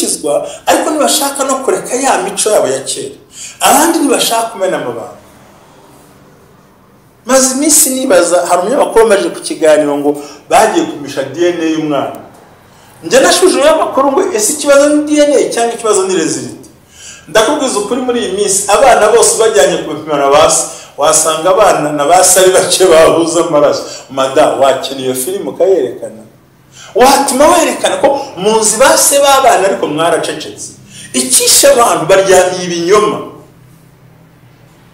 gukizwa ariko ntibashaka no kureka ya mico yabo ya kera. Abandi ntibashaka kumena amabanga. Maze iminsi nibaza, hari umunyamakuru amaze ku kiganiro ngo bagiye kumisha DNA y'umwana. Njye nashuje amakuru ngo ese ikibazo ni DNA cyangwa ikibazo ni result. Ndakubwiza ukuri muri iyi minsi abana bose bajyanye kubipimana basi, wasanga abana na basi ari bake bahuza amaraso. Mada wakiniye iyo filime ukayerekana, watuma werekana ko munzi base babana ariko mwaracecetse. Ikishe abantu baryamiye ibinyoma.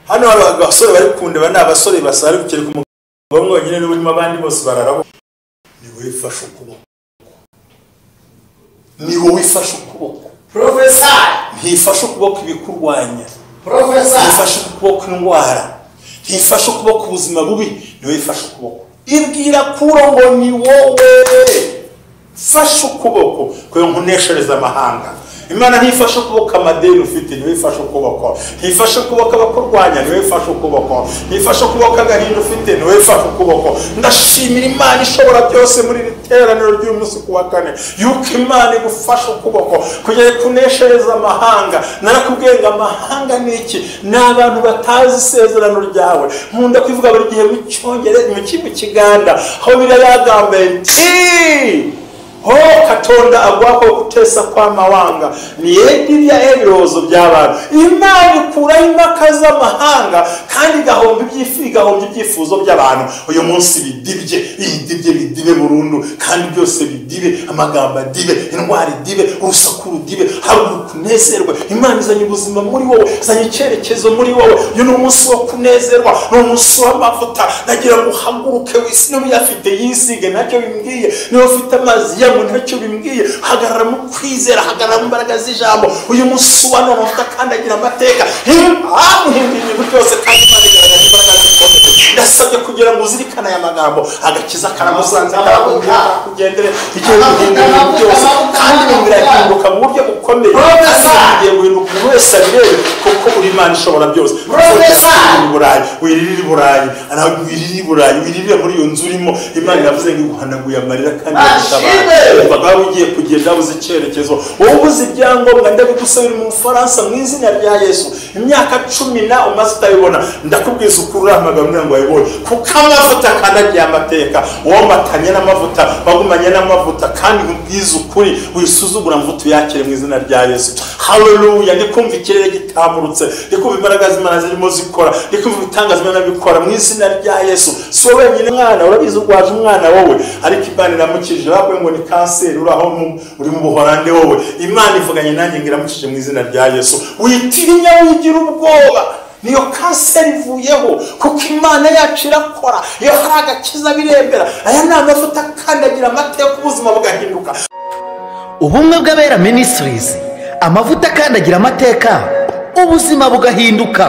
Hano abasore bari kundeba ni abasore basari bukere ku mugabo mwonyine n'ubimo abandi bose bararabo. Ni wowe ufashe ukuboko, ni wowe ufashe ukuboko. Professor ntifashe ukuboko ibikurwanya. Professor ntifashe ukuboko indwara. ntifashe ukuboko ubuzima bubi. Ni wowe ufashe ukuboko. Ibwira kuro ngo ni wowe fashe ukuboko kuyo nkuneshereza amahanga. Imana ntifashe ukuboko amadeni ufite, niwe ifashe ukuboko. Ntifashe ukuboko abakurwanya, niwe ifashe ukuboko. Ntifashe ukuboko agahinda ufite, niwe ifashe ukuboko. Ndashimira Imana ishobora byose muri iteraniro ry'umunsi ku wa kane yuko Imana igufashe ukuboko kugira kuneshereza amahanga. Narakubwiye ngo amahanga ni iki? Ni abantu batazi isezerano ryawe. Nkunda kwivuga buri gihe mu Cyongereza, mu Kiganda aho birayagambe Katonda agwako kutesa kwa mawanga ni ebibya ebirozo by'abantu. Imana ikuraho impaka z'amahanga kandi igahomba ibyifuzo by'abantu. Uyu munsi bidibye burundu kandi byose bidibe, amagambo adibe, indwara idibe, urusaku rudibe, haguruka unezerwe. Imana izanye ubuzima muri wowe, izanye icyerekezo muri wowe. Uyu ni umunsi wo kunezerwa, ni umunsi w'amavuta. Nagira ngo uhaguruke wisi n'ubiyafite yisige ntacyo bimbwiye. Niba ufite amazi ya ntacyo bimbwiye, hagarara mu kwizera, hagarara mu mbaraga z'ijambo. Uyu munsi wa none utakandagira amateka amuhindura ibintu byose kandi Imana igaragaza imbaraga zikomeye. Ndasabye kugira ngo uzirikane aya magambo, agakiza karamusanze kugendere igihe guhindura ibintu byose kandi birahinduka mu buryo bukomeye. Igiye guhinduka buri wese abirebe kuko uri Imana ishobora byose. Wirira i Burayi, wirira muri iyo nzu urimo. Imana yavuze ngo iguhanaguye amarira kandi yagutabara. Baba ugiye kugenda uzi icyerekezo, wowe ubuze ibyangombwa ndabigusabira mu Bufaransa mu izina rya Yesu. Imyaka 10 umaze utabibona, ndakubwiza ukuri amagambo ngo ayibone kuko amavuta kandagiye amateka. Wowe matanye n'amavuta, bagumanye n'amavuta kandi ubwiza ukuri wisuzugura mvuto yakire mu izina rya Yesu. Hallelujah. Ndikumva ikirere gitamurutse, ndikumva imbaraga z'Imana zirimo zikora, ndikumva ibitangaza Imana bikora mu izina rya Yesu. So wenyine mwana urabizi ugwaje umwana wowe ariko Imana iramukije bakwe ngo ni kanseri uraho uri mu Buholande wowe. Imana ivuganye nanjye ngiramukije mu izina rya Yesu. Witirinya wigira ubwoba, niyo kanseri ivuyeho kuko Imana yacu irakora. Iyo hari agakiza birembera, aya ni amavuta kandi agira amateka ubuzima bugahinduka. Ubumwe bw'abera Ministries, amavuta kandi agira amateka ubuzima bugahinduka.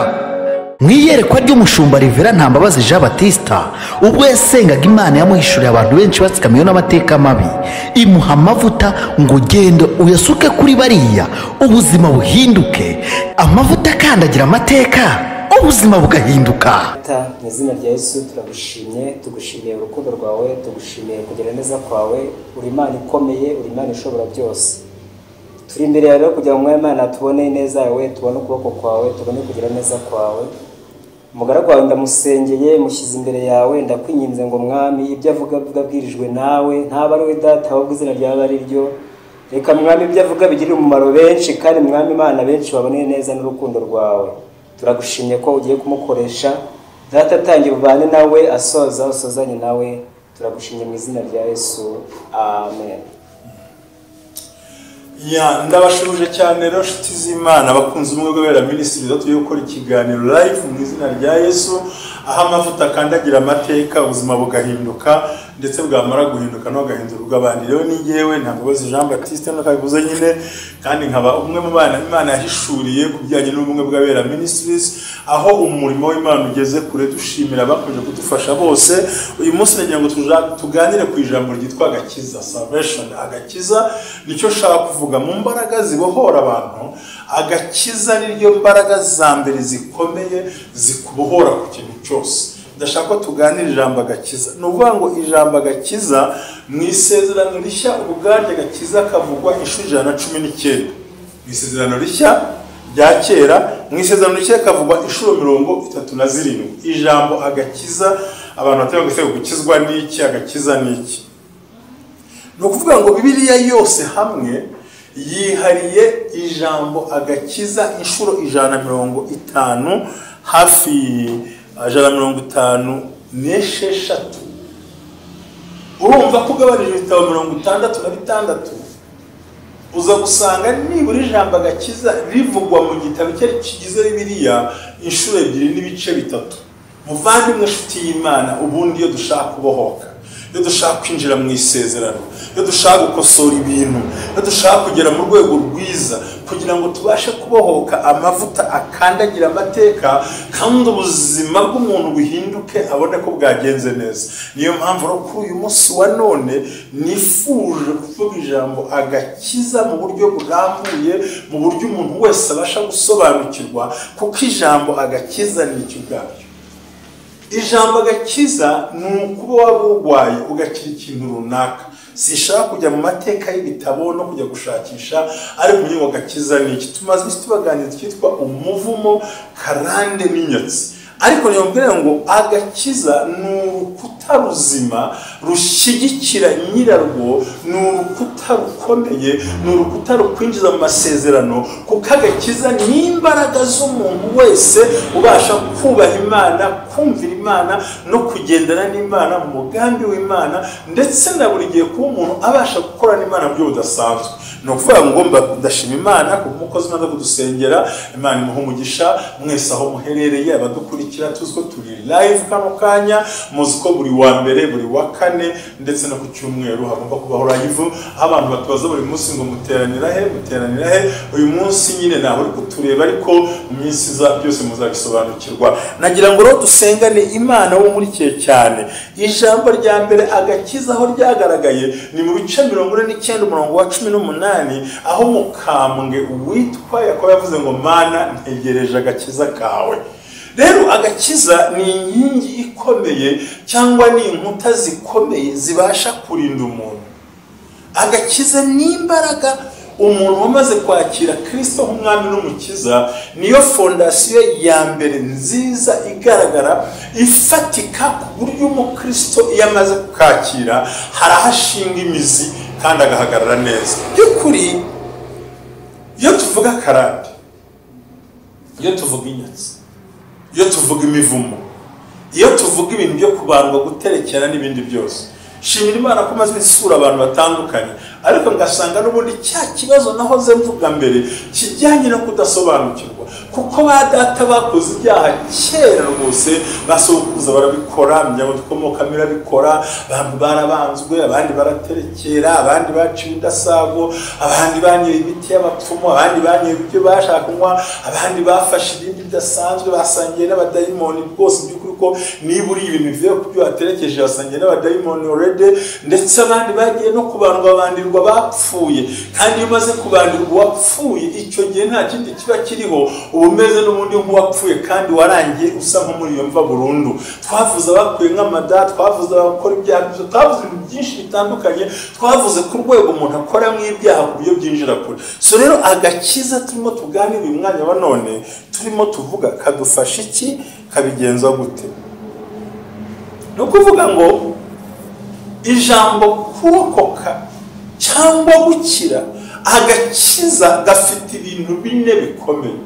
Mwiyerekwa ry'umushumba Rivera Ntambabazi Jean Baptiste ubwo yasengaga Imana yamuhishuriye abantu benshi batsikamiye n'amateka mabi, imuha amavuta ngo ugende uyasuke kuri bariya ubuzima buhinduke. Amavuta kandi agira amateka ubuzima bugahinduka. Mu izina rya Yesu tugushimiye urukundo rwawe, tugushimiye kugira neza kwawe. Uri Imana ikomeye, uri Imana ishobora byose. Turi imbere yawe kugira ngo Imana tubone neza yawe, tubone ukuboko kwawe, tubone kugira neza kwawe. Umugaragu wawe ndamusengeye, mushyize imbere yawe, ndakwinginze ngo Mwami ibyo avuga bwirijwe nawe, ntaba ari we data ahubwo izina ryawe ari ryo. Reka Mwami ibyo avuga bigirire umumaro benshi kandi Mwami Imana benshi babone neza n'urukundo rwawe. Turagushimye ko ugiye kumukoresha, data atangiye ubane nawe, usozanye nawe. Turagushimye mu izina rya Yesu, amen. Ndabashuje cyane rero nshuti z'Imana bakunze umwe bw'abera Ministries tugiye gukora ikiganiro live mu izina rya Yesu, aho amavuta kandagira amateka ubuzima bugahinduka ndetse bwamara guhinduka no gahindura ubw'abandi. Rero ni ngewe Ntambabazi Jean Baptiste nakabivuze nyine kandi nkaba umwe mu bana Imana yahishuriye kubijyanye n'ubumwe bw'abera Ministries, aho umurimo w'Imana ugeze kure. Dushimira bakomeje kudufasha bose. Uyu munsi nagira ngo tuganire ku ijambo ryitwa agakiza, salvation. Agakiza nicyo shaka kuvuga mu mbaraga zibohora abantu. Agakiza niryo mbaraga za mbere zikomeye zikubohora ku kintu cyose. ndashaka tuganira ijambo agakiza. Nuvuga ngo ijambo agakiza mu isezerano rishya ubwaryo agakiza kavugwa inshuro 119. Mu isezerano rishya rya kera mu isezerano rishya kavugwa inshuro 37. Ijambo agakiza abantu bategetse gukizwa n'iki, agakiza n'iki. No kuvuga ngo Bibiliya yose hamwe yihariye ijambo agakiza inshuro 150 hafi 156. Urumva ko ugabanije ibitabo 66 uza gusanga nibura ijambo agakiza rivugwa mu gitabo kigize Bibiliya inshuro 2 n'ibice 3. Muvandimwe nshuti y'Imana, ubundi iyo dushaka kubohoka, iyo dushaka kwinjira mu isezerano, iyo dushaka gukosora ibintu, iyo dushaka kugera mu rwego rwiza kugira ngo tubashe kubohoka, amavuta akandagira amateka kandi ubuzima bw'umuntu buhinduke, abone ko bwagenze neza. Niyo mpamvu rero kuri uyu munsi wa none nifuje kuvuga ijambo agakiza mu buryo burambuye, mu buryo umuntu wese abasha gusobanukirwa, kuko ijambo agakiza ni icyo ubwabyo. Ijambo agakiza ni ukuba waba urwaye ugakira ikintu runaka. Sishaka kujya mu mateka y'ibitabo no kujya gushakisha, ariko umenye ngo agakiza ni iki. Tumaze tubaganira cyitwa umuvumo, karande n'inyatsi. Ariko niyo mbere ngo agakiza ni urukuta ruzima rushyigikira nyirarwo, ni urukuta rukomeye, ni urukuta rukwinjiza mu masezerano, kuko agakiza ni imbaraga z'umuntu wese ubasha kubaha Imana, kumvira Imana no kugendana n'Imana mu mugambi w'Imana, ndetse na buri gihe kuba umuntu abasha gukorana n'Imana mu buryo budasanzwe. No kuvuga ngo ndashima Imana kuko umukozi umaze kudusengera, Imana imuhe umugisha mwese aho muherereye, abadukurikira tuziko turi live kano kanya, muzi ko buri wa mbere, buri wa kane ndetse no ku cyumweru hagomba kubaho live, abantu batubaza buri munsi ngo muteranira he. Uyu munsi nyine naho uri kutureba, ariko mu minsi za byose muzabisobanukirwa. Nagira ngo rero dusengane Imana wo muri cyane. Ijambo rya mbere agakiza aho ryagaragaye ni mu bice 49 umurongo wa 18, aho mukambwe witwa Yakobo yavuze ngo Mana ntegereje agakiza kawe. Rero agakiza ni inkingi ikomeye cyangwa ni inkuta zikomeye zibasha kurinda umuntu. Agakiza ni imbaraga umuntu wamaze kwakira Kristo nk'umwami n'umukiza, niyo fondasiyo ya mbere nziza igaragara ifatika ku buryo umukristo iyo amaze kukakira harahashinga imizi kandi agahagarara neza. By'ukuri iyo tuvuga karande, iyo tuvuga inyatsi, iyo tuvuga imivumo, iyo tuvuga ibintu byo kubandwa, guterekera n'ibindi byose, shimira Imana ko maze isura abantu batandukanye, ariko ngasanga n'ubundi cya kibazo nahoze mvuga mbere kijyanye no kudasobanukirwa, kuko ba data bakoze ibyaha kera rwose, basokuruza barabikora, imiryango dukomokamo irabikora, abantu barabanzwe, abandi baraterekera, abandi baciye indasago, abandi banyoye imiti y'abapfumu, abandi banyoye ibyo bashaka kunywa, abandi bafashe ibindi bidasanzwe, basangiye n'abadayimoni. Bwose by'ukuri ko niba uri ibintu bivuye ku byo waterekeje basangiye n'abadayimoni already, ndetse abandi bagiye no kubandwa, abandirwa bapfuye. Kandi iyo umaze kubandirwa wapfuye, icyo gihe nta kindi kiba kiriho, uba umeze n'ubundi nk'uwapfuye kandi warangiye usa nko muri iyo mva burundu. Twavuze abakuye nk'amada, twavuze abakora ibyaha, twavuze ibintu byinshi bitandukanye, twavuze ku rwego umuntu akora mu ibyaha ku buryo byinjira kure. So rero agakiza turimo tuganira uyu mwanya wa none, turimo tuvuga kadufasha iki, kabigenza gute? No kuvuga ngo ijambo kurokoka cyangwa gukira, agakiza gafite ibintu bine bikomeye.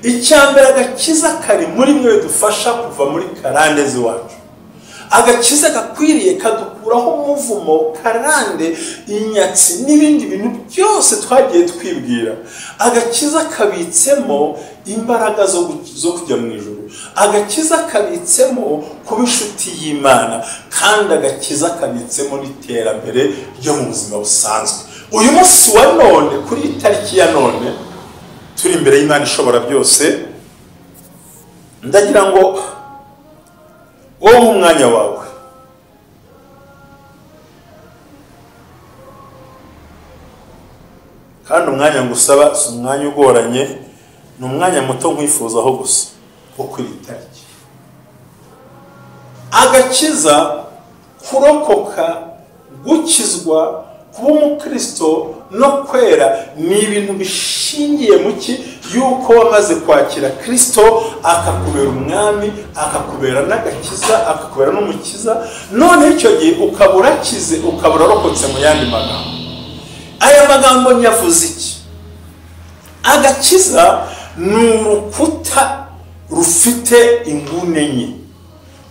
Icyambere, agakiza kari muri mwe dufasha kuva muri karande ziwacu. Agakiza gakwiriye kadukuraho umuvumo, karande, inyatsi n'ibindi bintu byose twagiye twibwira. Agakiza kabitsemo imbaraga zo kujya mu ijuru. Agakiza kabitsemo kuba inshuti y'Imana, kandi agakiza kabitsemo n'iterambere ryo mu buzima busanzwe. Uyu munsi wa none, kuri itariki ya none, turi imbere y'Imana ishobora byose, ndagira ngo wowe umwanya wawe kandi umwanya ngusaba si umwanya ugoranye, ni umwanya muto nkwifuzaho gusa wo kuri itariki. agakiza, kurokoka, gukizwa, kuba umukristo no kwera ni ibintu bishingiye mu ki yuko wamaze kwakira Kristo akakubera umwami, akakubera n'agakiza, akakubera n'umukiza, none icyo gihe ukaba urakize, ukaba urarokotse. Mu yandi magambo, aya magambo nyavuze iki? Agakiza ni urukuta rufite inguni enye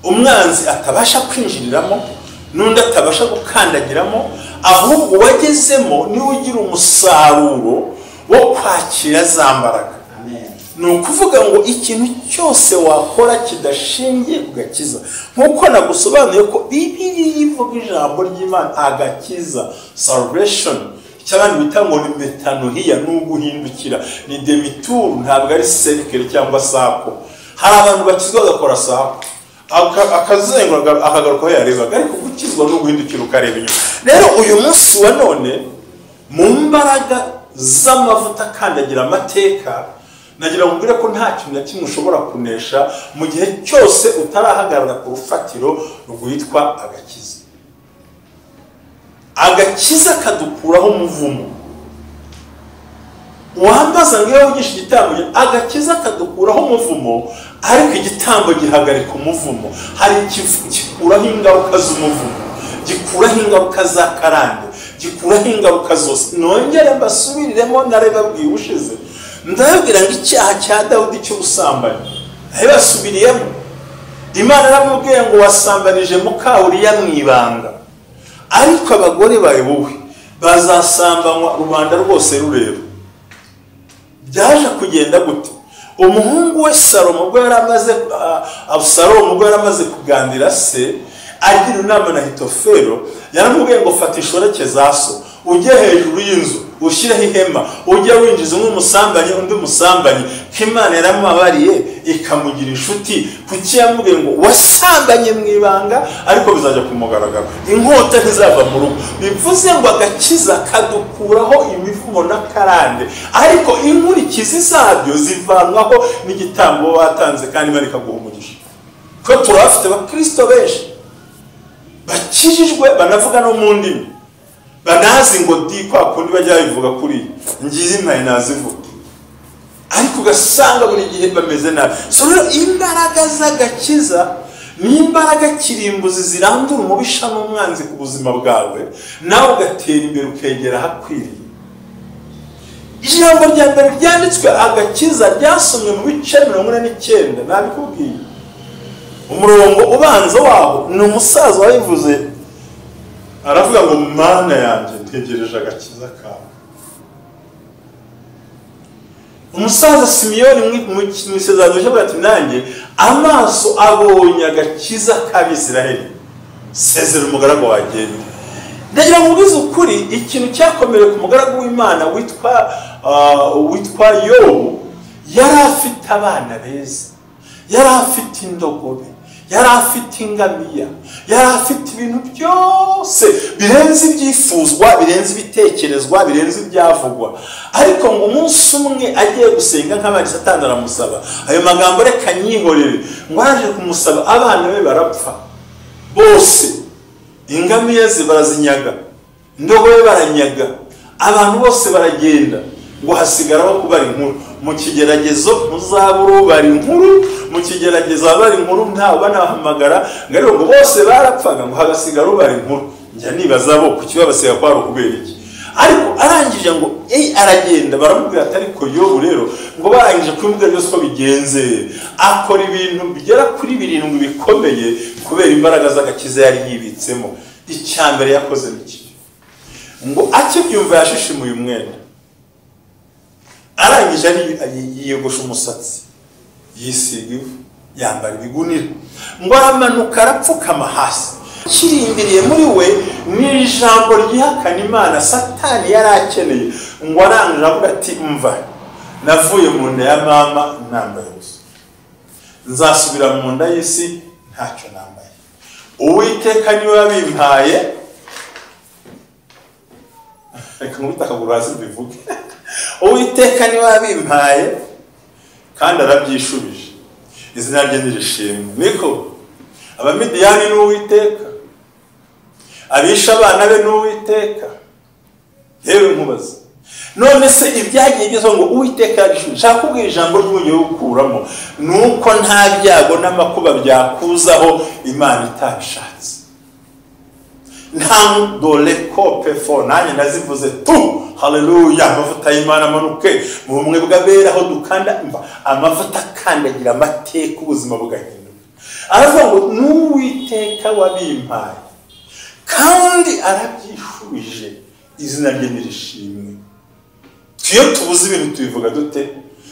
umwanzi atabasha kwinjiriramo, n'undi atabasha gukandagiramo, ahubwo wagezemo niwe ugira umusaruro wo kwakira za mbaraga. Ni ukuvuga ngo ikintu cyose wakora kidashingiye ku gakiza, nk'uko nagusobanuye ko Bibiliya ivuga ijambo ry'Imana agakiza, salvation, cyabandi bita ngo ni metanoia, n'uguhindukira, ni demitur, ntabwo ari cercle cyangwa sako. Hari abantu bakizwa bagakora sako akazengura akagaruka aho yarebaga, ariko gukizwa no guhindukira ukareba inyuma. Rero uyu munsi wa none mu mbaraga z'amavuta akandagira amateka, nagira ngo mbwire ko nta kintu na kimwe ushobora kunesha mu gihe cyose utarahagarara ku rufatiro rwitwa agakiza. Agakiza kadukuraho umuvumo. Wambaza ngo iyo ugisha igitambo, agakiza kadukuraho umuvumo, ariko igitambo gihagarika umuvumo. Hari gikuraho ingaruka z'umuvumo, gikuraho ingaruka za karande, gikuraho ingaruka zose. Nongere mbasubiriremo narebabwiye ubushize, ndababwira ngo icyaha cya Dawudi cy'ubusambanyi basubiriyemo. Imana yaramubwiye ngo wasambanije muka Uriya mu ibanga, ariko abagore bawe wowe bazasambanywa rubanda rwose rureba. Byaje kugenda gute? Umuhungu we Salomo ubwo yaramaze kugandira se, agira inama na Hitofero, yaramubwiye ngo fata inshoreke za so, ujye hejuru y'inzu, ushyireho ihema, ujye winjiza umwe umusambanyi undi umusambanyi, ko Imana yaramubabariye ikamugira inshuti. Kuki yamubwiye ngo wasambanye mu ibanga, ariko bizajya kumugaragara, inkota ntizava mu rugo. Bivuze ngo agakiza kadukuraho imivumo n'akarande, ariko inkurikizi zabyo zivanwaho n'igitambo watanze, kandi Imana ikaguha umugisha. Ko turafite abakristo benshi bakijijwe banavuga no mu ndimi, banazi ngo di kwa kundi bajya bivuga kuri ngizi ntaye nazivuga, ariko ugasanga buri gihe bameze nabi. So rero imbaraga z'agakiza ni imbaraga kirimbuzi zirandura umubisha n'umwanzi ku buzima bwawe, nawe ugatera imbere ukegera ahakwiriye. Ijambo rya mbere ryanditswe agakiza ryasomwe mu bice 49, nabikubwiye. Umurongo ubanza waho ni umusaza wayivuze, aravuga ngo Mana yanjye ntegereje agakiza kawe. Umusaza Simiyoni mu isezerano rye ati nanjye amaso abonye agakiza k'Abisiraheli, sezera umugaragu wagenda. Ndagira ngo ubize ukuri, ikintu cyakomereye ku mugaragu w'Imana witwa Yobu, yari afite abana beza, yari afite indogobe, yari afite ingamiya, yari afite ibintu byose birenze ibyifuzwa, birenze ibitekerezwa, birenze ibyavugwa. Ariko ngo umunsi umwe agiye gusenga nk'abandi, Satani aramusaba ayo magambo, reka nyihorere. Ngo araje kumusaba, abana be barapfa bose, ingamiya ze barazinyaga, indogobe baranyaga, abantu bose baragenda, ngo hasigaraho kubara inkuru. Mu kigeragezo muzaburu bari inkuru, mu kigeragezo bari inkuru ntawe banahamagara, ngo bose barapfaga, ngo hagasigara bari inkuru. Njya nibaza bo kuki babasiga kwaro kubera iki. Ariko arangije ngo aragenda, baramubwira ati ariko Yobu rero, ngo barangije kwimubwira byose ko bigenze, akora ibintu bigera kuri 7 bikomeye kubera imbaraga z'agakiza yari yibitsemo. Icyambere yakoze iki? Ngo akibyumva yashishimuye umwenda, arangije yiyogosha umusatsi, yisiga ivu, yambara ibigunira, ngo aramanuka arapfukama hasi. Kirimbiriye muri we ni ijambo ryihakana Imana Satani yari akeneye. Ngo arangije avuga ati umva, navuye mu nda ya mama nambaye ubusa, nzasubira mu nda y'isi ntacyo nambaye. Uwiteka niwe wabimpaye, reka nkubita hasi mbivuge. Uwiteka niwe wabimpaye kandi arabyishubije, izina rye nirishimwe. Niko abamidiyani n'uwiteka, abisha abana be n'uwiteka. Yewe nkubaza, none se ibyagiye byose ngo uwiteka yabishuje, nshaka kubwira ijambo ry'ubugiye gukuramo nuko nta byago n'amakuba byakuzaho Imana itabishatse. Nta dole kope fo, nanjye nazivuze tu, haleluya. Amavuta y'Imana amanuke mu bumwe bw'abera aho dukanda amavuta akandagira amateka ubuzima bugahinduka. Aravuga ngo n'uwiteka wabimpaye kandi arabyishubije, izina rye nirishimwe. Iyo tubuze ibintu tubivuga dute?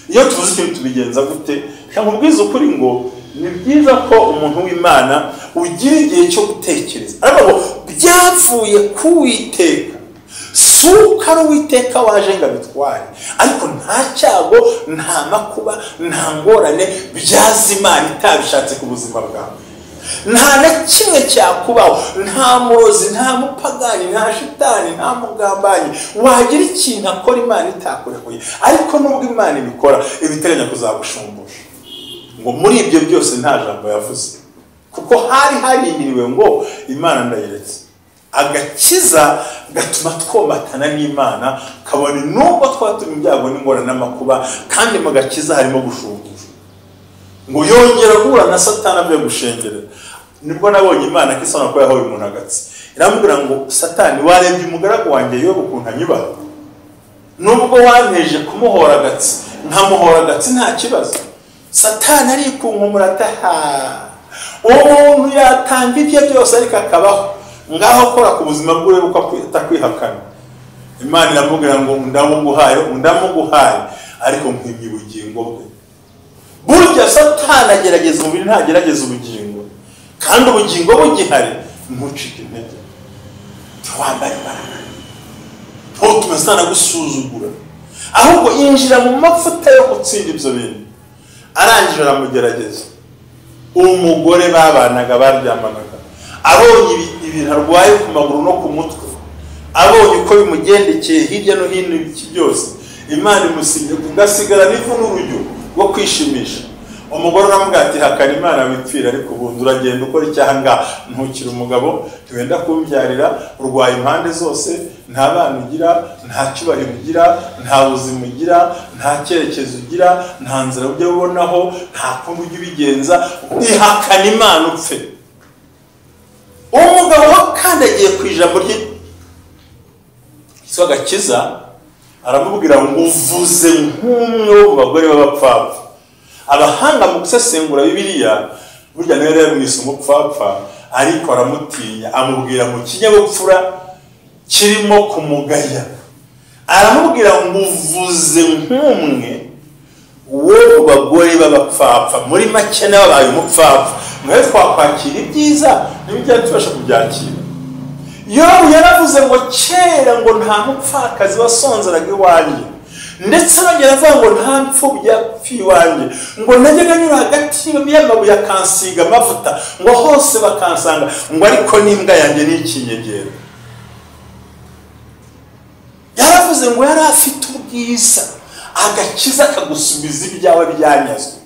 Iyo tubuze ikintu tubigenza gute? Nkubwiza ukuri ngo ni byiza ko umuntu w'Imana ugira igihe cyo gutekereza. Ariko byavuye kuwiteka, suka ari uwiteka waje ngo abitware, ariko nta cyago, nta makuba, nta ngorane byaza Imana itabishatse ku buzima bwawe. Nta na kimwe cyakubaho, nta murozi, nta mupagani, nta shitani, nta mugambanyi wagira ikintu akora Imana itakurekuye. Ariko nubwo Imana ibikora, ibiteganya kuzagushumbusha. Ngo muri ibyo byose nta jambo yavuze, kuko hari harindiriwe ngo Imana ndayiretse. Agakiza gatuma twomatana n'Imana, kabone nubwo twatuma ibyago n'ingorane n'amakuba, kandi mu gakiza harimo gushumbusha. Ngo yongera guhura na Satani avuye gushengera. Nibwo nabonye Imana kisana ko yahawe umuntu agatsi. Iramubwira ngo Satani, warebye umugaragu wanjye Yobu ukuntu anyuba, nubwo wanteje kumuhora agatsi nkamuhora agatsi nta kibazo. Satani ari kunkumura ataha, umuntu yatanga ibye byose ariko akabaho ngaho akora ku buzima bwe uko atakwihakana. Imana iramubwira ngo ndamuguhaye ariko nkwimye ubugingo bwe. Burya Satani agerageza umubiri, ntagerageza ubugingo, kandi ubugingo bugihari ntucike intege. Twambara imbaraga, ntutume Satani gusuzugura, ahubwo injira mu mavuta yo gutsinda ibyo bintu. Arangije aramugerageza. Umugore babanaga baryamanaga, abonye ibintu arwaye ku maguru no ku mutwe, abonye uko bimugendekeye hirya no hino iki byose, Imana imusigira ugasigara n'ivu n'urujyo rwo kwishimisha. Umugore aramubwira ati hakana Imana wipfira, ariko ubundi uragenda ukora icyaha, ntukiri umugabo, tuwenda kumbyarira, urwaye impande zose, nta bana ugira, nta cyubahiro ugira, nta buzima ugira, nta cyerekezo ugira, nta nzira ujya ubonaho, nta kundi ujya ubigenza, ihakana Imana upfe. Umugabo wakandagiye ku ijambo rye Agakiza aramubwira ngo uvuze nk'umwe wo mu bagore b'abapfapfa. Abahanga mu gusesengura Bibiliya burya nawe rero mwise umupfapfa, ariko aramutinya, amubwira mu kinyabupfura kirimo kumugaya. Aramubwira ngo uvuze nk'umwe wo mu bagore b'abapfapfa. Muri make nawe abaye umupfapfa. Mwe twakwakira ibyiza n'ibyo tubasha kubyakira. Yobu yaravuze ngo kera ngo nta mupfakazi wasonzeraga iwanjye, ndetse bagera avuga ngo nta mfubyi yapfuye iwanjye, ngo najyaga nyura hagati y'amabuye akansiga amavuta, ngo hose bakansanga, ngo ariko n'imbwa yanjye n'ikinyegera. Yaravuze ngo yari afite ubwiza, agakiza kagusubiza ibyawe byanyazwe.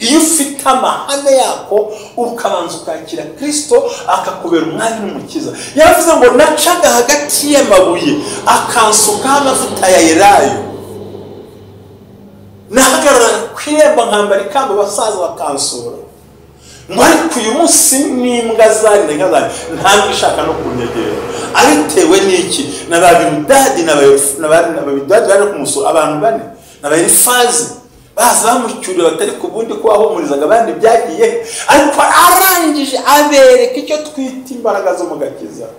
Iyo ufite amahame yako ukabanza ukakira Kristo akakubera umwami n'umukiza. Yaravuze ngo nacaga hagati y'amabuye akansukaho amavuta ya elayo, nahagarara kwiremba nkambara ikamba abasaza bakansura, ngo ariko uyu munsi n'imbwa zanjye ntabwo ishaka no kunyegera. Abitewe n'iki? N'ababidadi n'ababidadi bari kumusura, abantu bane n'abarifazi baza bamucyurira batari ku bundi ko ahumurizaga abandi byagiye, ariko arangije abereka icyo twita imbaraga zo mu gakiza.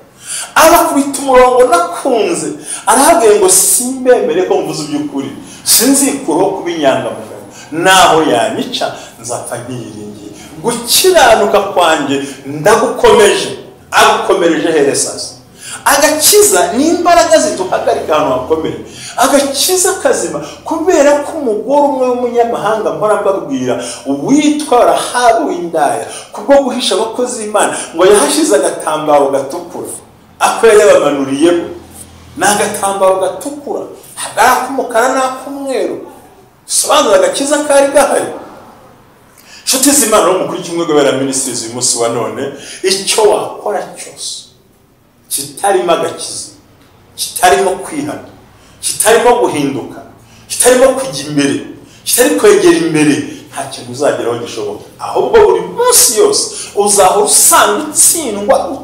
Abakubita umurongo nakunze, arahabwiye ngo simbemere ko mvuze iby'ukuri, sinzikuraho kuba inyangamugayo, naho yanyica nzapfa nkiyiringiye. Gukiranuka kwanjye ndagukomeje, agukomereje heresaza. Agakiza ni imbaraga ziduhagarika ahantu hakomeye. Agakiza kazima kubera ko umugore umwe w'umunyamahanga mpora mbabwira witwa Arahanuye w'indaya, kubwo guhisha abakozi b'Imana, ngo yahashize agatambaro gatukura ako yabamanuriyeho. Ni agatambaro gatukura, ak'umukara n'ak'umweru, bisobanura agakiza kari gahari. nshuti z'Imana no mukuri kimwe gabera ministries uyu munsi wa none, icyo wakora cyose kitarimo agakiza, kitarimo kwihana, kitarimo guhinduka, kitarimo kujya imbere, kitari kwegera imbere, nta kintu uzageraho gishoboka. Ahubwo buri munsi yose uzahora usanga utsindwa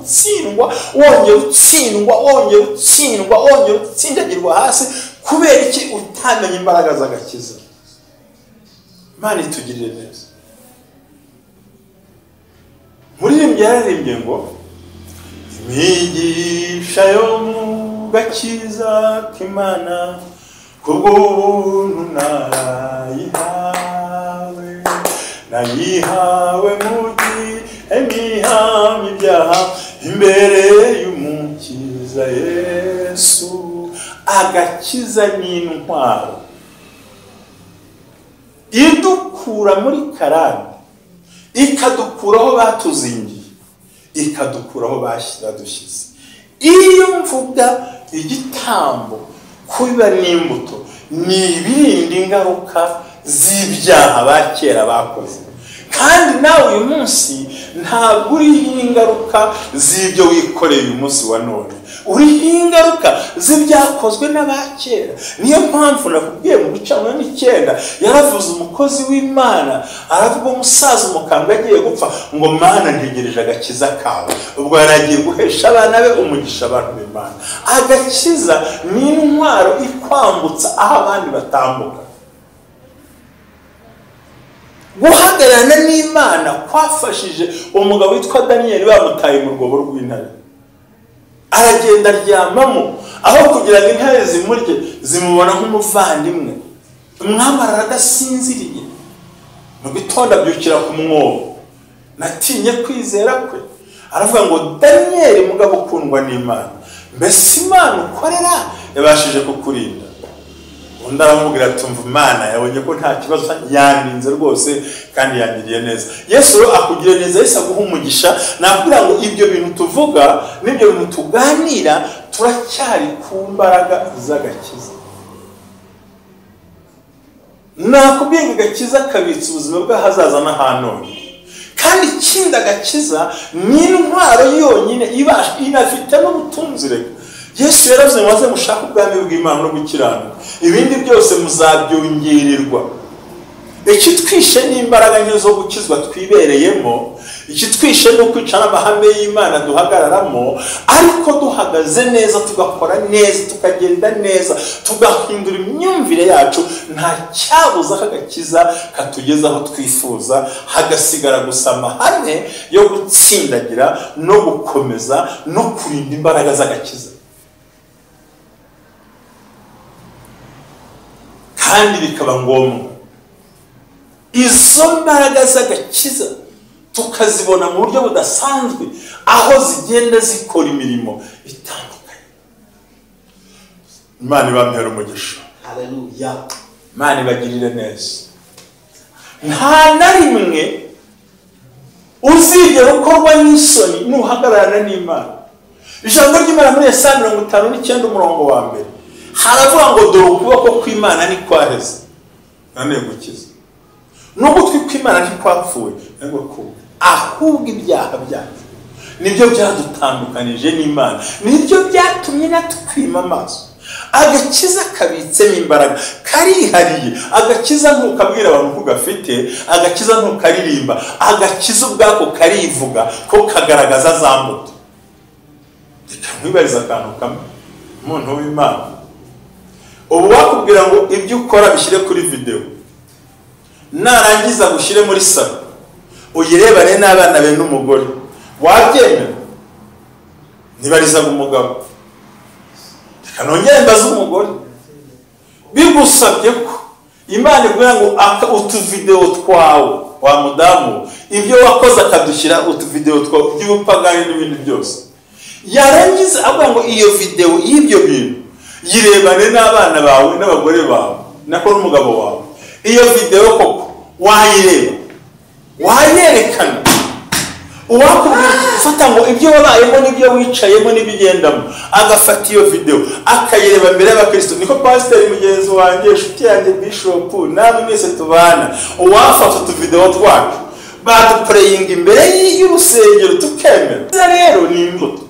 wongera utsindagirwa hasi. Kubera iki? Utamenya imbaraga z'agakiza. Imana itugirire neza. Muririmbyi yararimbye ngo imigisha yo mu gakiza k'Imana kubw'ubuntu nayihawe mugi emihamya ibyaha imbere y'umukiza Yesu. Agakiza ni intwaro idukura muri karande, ikadukuraho batuzingiye, ikadukuraho badushyize. Iyo mvuga igitambo kubiba n'imbuto, ni ibirinda ingaruka z'ibyaha bakera bakoze. Kandi nawe uyu munsi ntabwo uriho ingaruka z'ibyo wikoreye uyu munsi wa none, uriho ingaruka z'ibyakozwe n'abakera. Niyo mpamvu nakubwiye mu bicanwa n'icyenda yaravuze umukozi w'Imana, aravuga umusaza umukambwe agiye gupfa ngo Mana ntegereje agakiza kawe. Ubwo yaragiye guhesha abana be umugisha abantu b'Imana. Agakiza ni intwaro ikwambutsa aho abandi batambuka. Guhagararana n'Imana kwafashije umugabo witwa Daniel, bamutaye mu rwobo rw'intare, aragenda aryamamo aho kugira ngo intare zimurye zimubona nk'umuvandimwe. Umwami aradasinziriye, mu gitondo abyukira ku mwobo, natinye kwizera kwe, aravuga ngo Daniel mugabo ukundwa n'Imana, mbese Imana ukorera yabashije kukurinda? Undi aramubwira ati umva, Imana yabonye ko nta kibazo, yandinze rwose kandi yangiriye neza. Yesu rero akugirira neza, Yesu aguha umugisha. Nakubwira ngo ibyo bintu tuvuga n'ibyo bintu tuganira turacyari ku mbaraga z'agakiza. Nakubwiye ngo agakiza kabitsa ubuzima bw'ahazaza na hano. Kandi ikindi agakiza ni intwaro yonyine inafite n'ubutunzi. Reka Yesu yaravuze ngo mushaka ubwami bw'Imana no gukiranuka, ibindi byose muzabyongererwa. Ikitwishe n'imbaraga nke zo gukizwa twibereyemo, ikitwishe no kwica n'amahame y'Imana duhagararamo, ariko duhagaze neza, tugakora neza, tukagenda neza, tugahindura imyumvire yacu, nta cyabuza kagakiza katugeza aho twifuza, hagasigara gusa amahame yo gutsindagira no gukomeza no kurinda imbaraga z'agakiza. Kandi bikaba ngombwa izo mbaraga z'agakiza tukazibona mu buryo budasanzwe, aho zigenda zikora imirimo itandukanye. Imana ibamere umugisha. Haleluya. Imana ibagirire neza. Nta na rimwe uzigera ukorwa n'isoni nuhagararana n'Imana. Ijambo ry'Imana muri Yesaya 59 umurongo wa mbere haravuga ngo dore ukuboko kw'Imana ni kwaheze nane gukiza, n'ugutwi kw'Imana ntikwapfuye ngo kuba, ahubwo ibyaha byacu nibyo byadutandukanije n'Imana, nibyo byatumye natwima amaso. Agakiza kabitsemo imbaraga, karihariye. Agakiza ntukabwira abantu ko gafite, agakiza ntukaririmba, agakiza ubwako karivuga ko kagaragaza za mbuto. Reka mwibariza akantu kamwe, umuntu w'Imana, ubu wakubwira ngo ibyo ukora bishyire kuri video, narangiza gushyire muri salo uyirebane n'abana be n'umugore, wabyemera? Ntibarizaga umugabo, reka nongere mbaze umugore, bigusabye ko Imana ibwira ngo utuvideo twawe wa mudamu, ibyo wakoze akadushyira utuvideo twawe by'ubupagani n'ibindi byose, yarangiza avuga ngo iyo video y'ibyo bintu yirebane n'abana bawe n'abagore bawe nako n'umugabo wawe, iyo video koko wayireba, wayerekana, uwakubwira ufata ngo ibyo wabayemo n'ibyo wicayemo n'ibigendamo, agafata iyo video akayireba mbere y'abakristo. Niko pastor mugenzi wanjye, inshuti yanjye Bishop, namwe mwese tubana, uwafata utuvideo twacu badupreyinga imbere y'urusengero tukemera. Rero ni imbuto,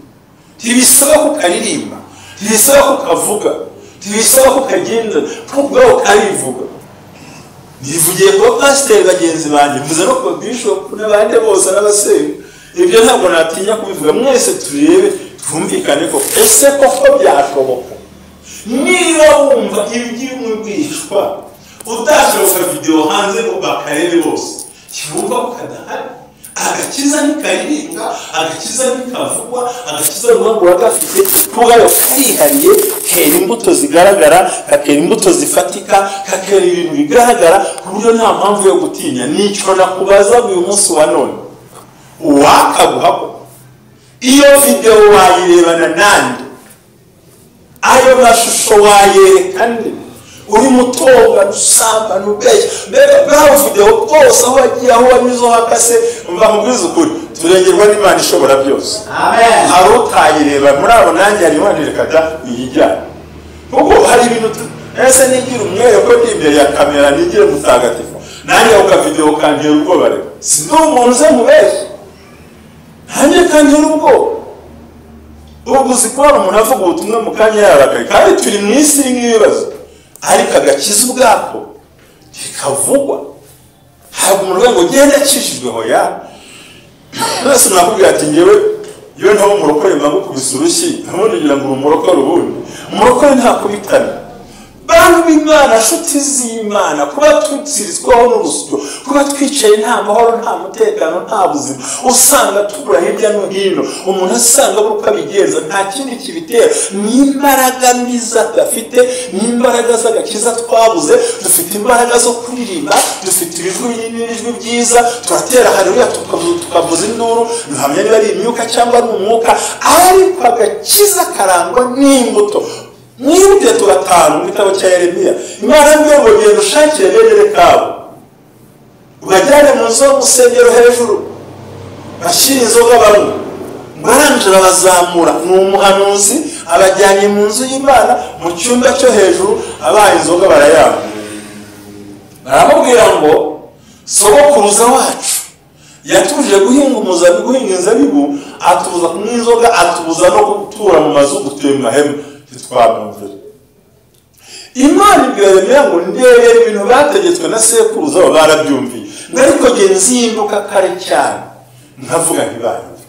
ntibisaba ko karirimba, ntibisaba ko kavuga, ntibisaba ko kagenda kubwaho karivuga. Nivugiye kuba pasiteri bagenzi banjye, mvuze no kuba bishop n'abandi bose n'abasenga. Ibyo ntabwo natinya kubivuga, mwese turebe twumvikane ko ese koko byashoboka. Niba wumva ibyo umwigishwa udashoboka video hanze ngo bakarebe bose, kivuga ko kadahari. Agakiza ntikaririmba, agakiza ntikavugwa, agakiza n'ubu bagafite kugayo karihariye, kera imbuto zigaragara, kakera imbuto zifatika, kakera ibintu bigaragara ku buryo nta mpamvu yo gutinya. Nico nakubaza uyu munsi wa none, wakaguha ko iyo video wayirebana nande, ayo mashusho wayerekana uri mutoga usamba nubeshya, mbega bwa video bwose aho wagiye aho wanyuze hakase, umva mubwiza ukuri turengerwa n'Imana ishobora byose. Amen. Hari utayireba muri abo nanjye ari wanirekaga uyijyana, kuko hari ibintu ese nigira umwere ko ndi imbere ya kamera nigire mutagatifu, nanjye uka video kantera ubwoba rero sindi umuntu uze mubeshya, nanjye kantera ubwoba. Ubu zikora umuntu avuga ubutumwa mu kanya yarakaye, kandi turi mu isi nk'ibibazo, ariko agakiza ubwako kikavugwa. Ntabwo mu rwego ugenda akishijweho ya nose nakubwira ati ngewe iyo ntaho umurokore mbagukubise urushyi ntabundi ngira ngo umurokore ubundi umurokore ntakubitana. Bantu b'Imana, nshuti z'Imana, kuba tutsirizwaho n'urusyo, kuba twicaye nta mahoro, nta mutekano, nta buzima, usanga tubura hirya no hino, umuntu asanga buri uko abigenza, nta kindi kibitera ni imbaraga mbiza gafite, ni imbaraga z'agakiza twabuze. Dufite imbaraga zo kuririmba, dufite ibijwi byiza, turatera haleluya tukavuza induru, ntihamya niba ari imyuka cyangwa ari umwuka, ariko agakiza karangwa n'imbuto. Mwibutse tugatanu mu gitabo cya Yeremiya, Imana ngo genda ushakire bene kabo, ubajyane mu nzu y'umusengero hejuru, bashyira inzoga banywa, barangira bazamura. Ni umuhanuzi abajyanye mu nzu y'Imana mu cyumba cyo hejuru, abaye inzoga barayanywa. Baramubwira ngo sogokuruza wacu yatuje guhinga inzabibu, atubuza kunywa inzoga, atubuza no gutura mu mazu, gutuye mu mahema. Twamumvira Imana ibwira Yeremiya ngo ndebera ibintu bategetswe na sekuruza baba barabyumviye, ariko nge nzinduka kare cyane nkavuga ntibanyumve.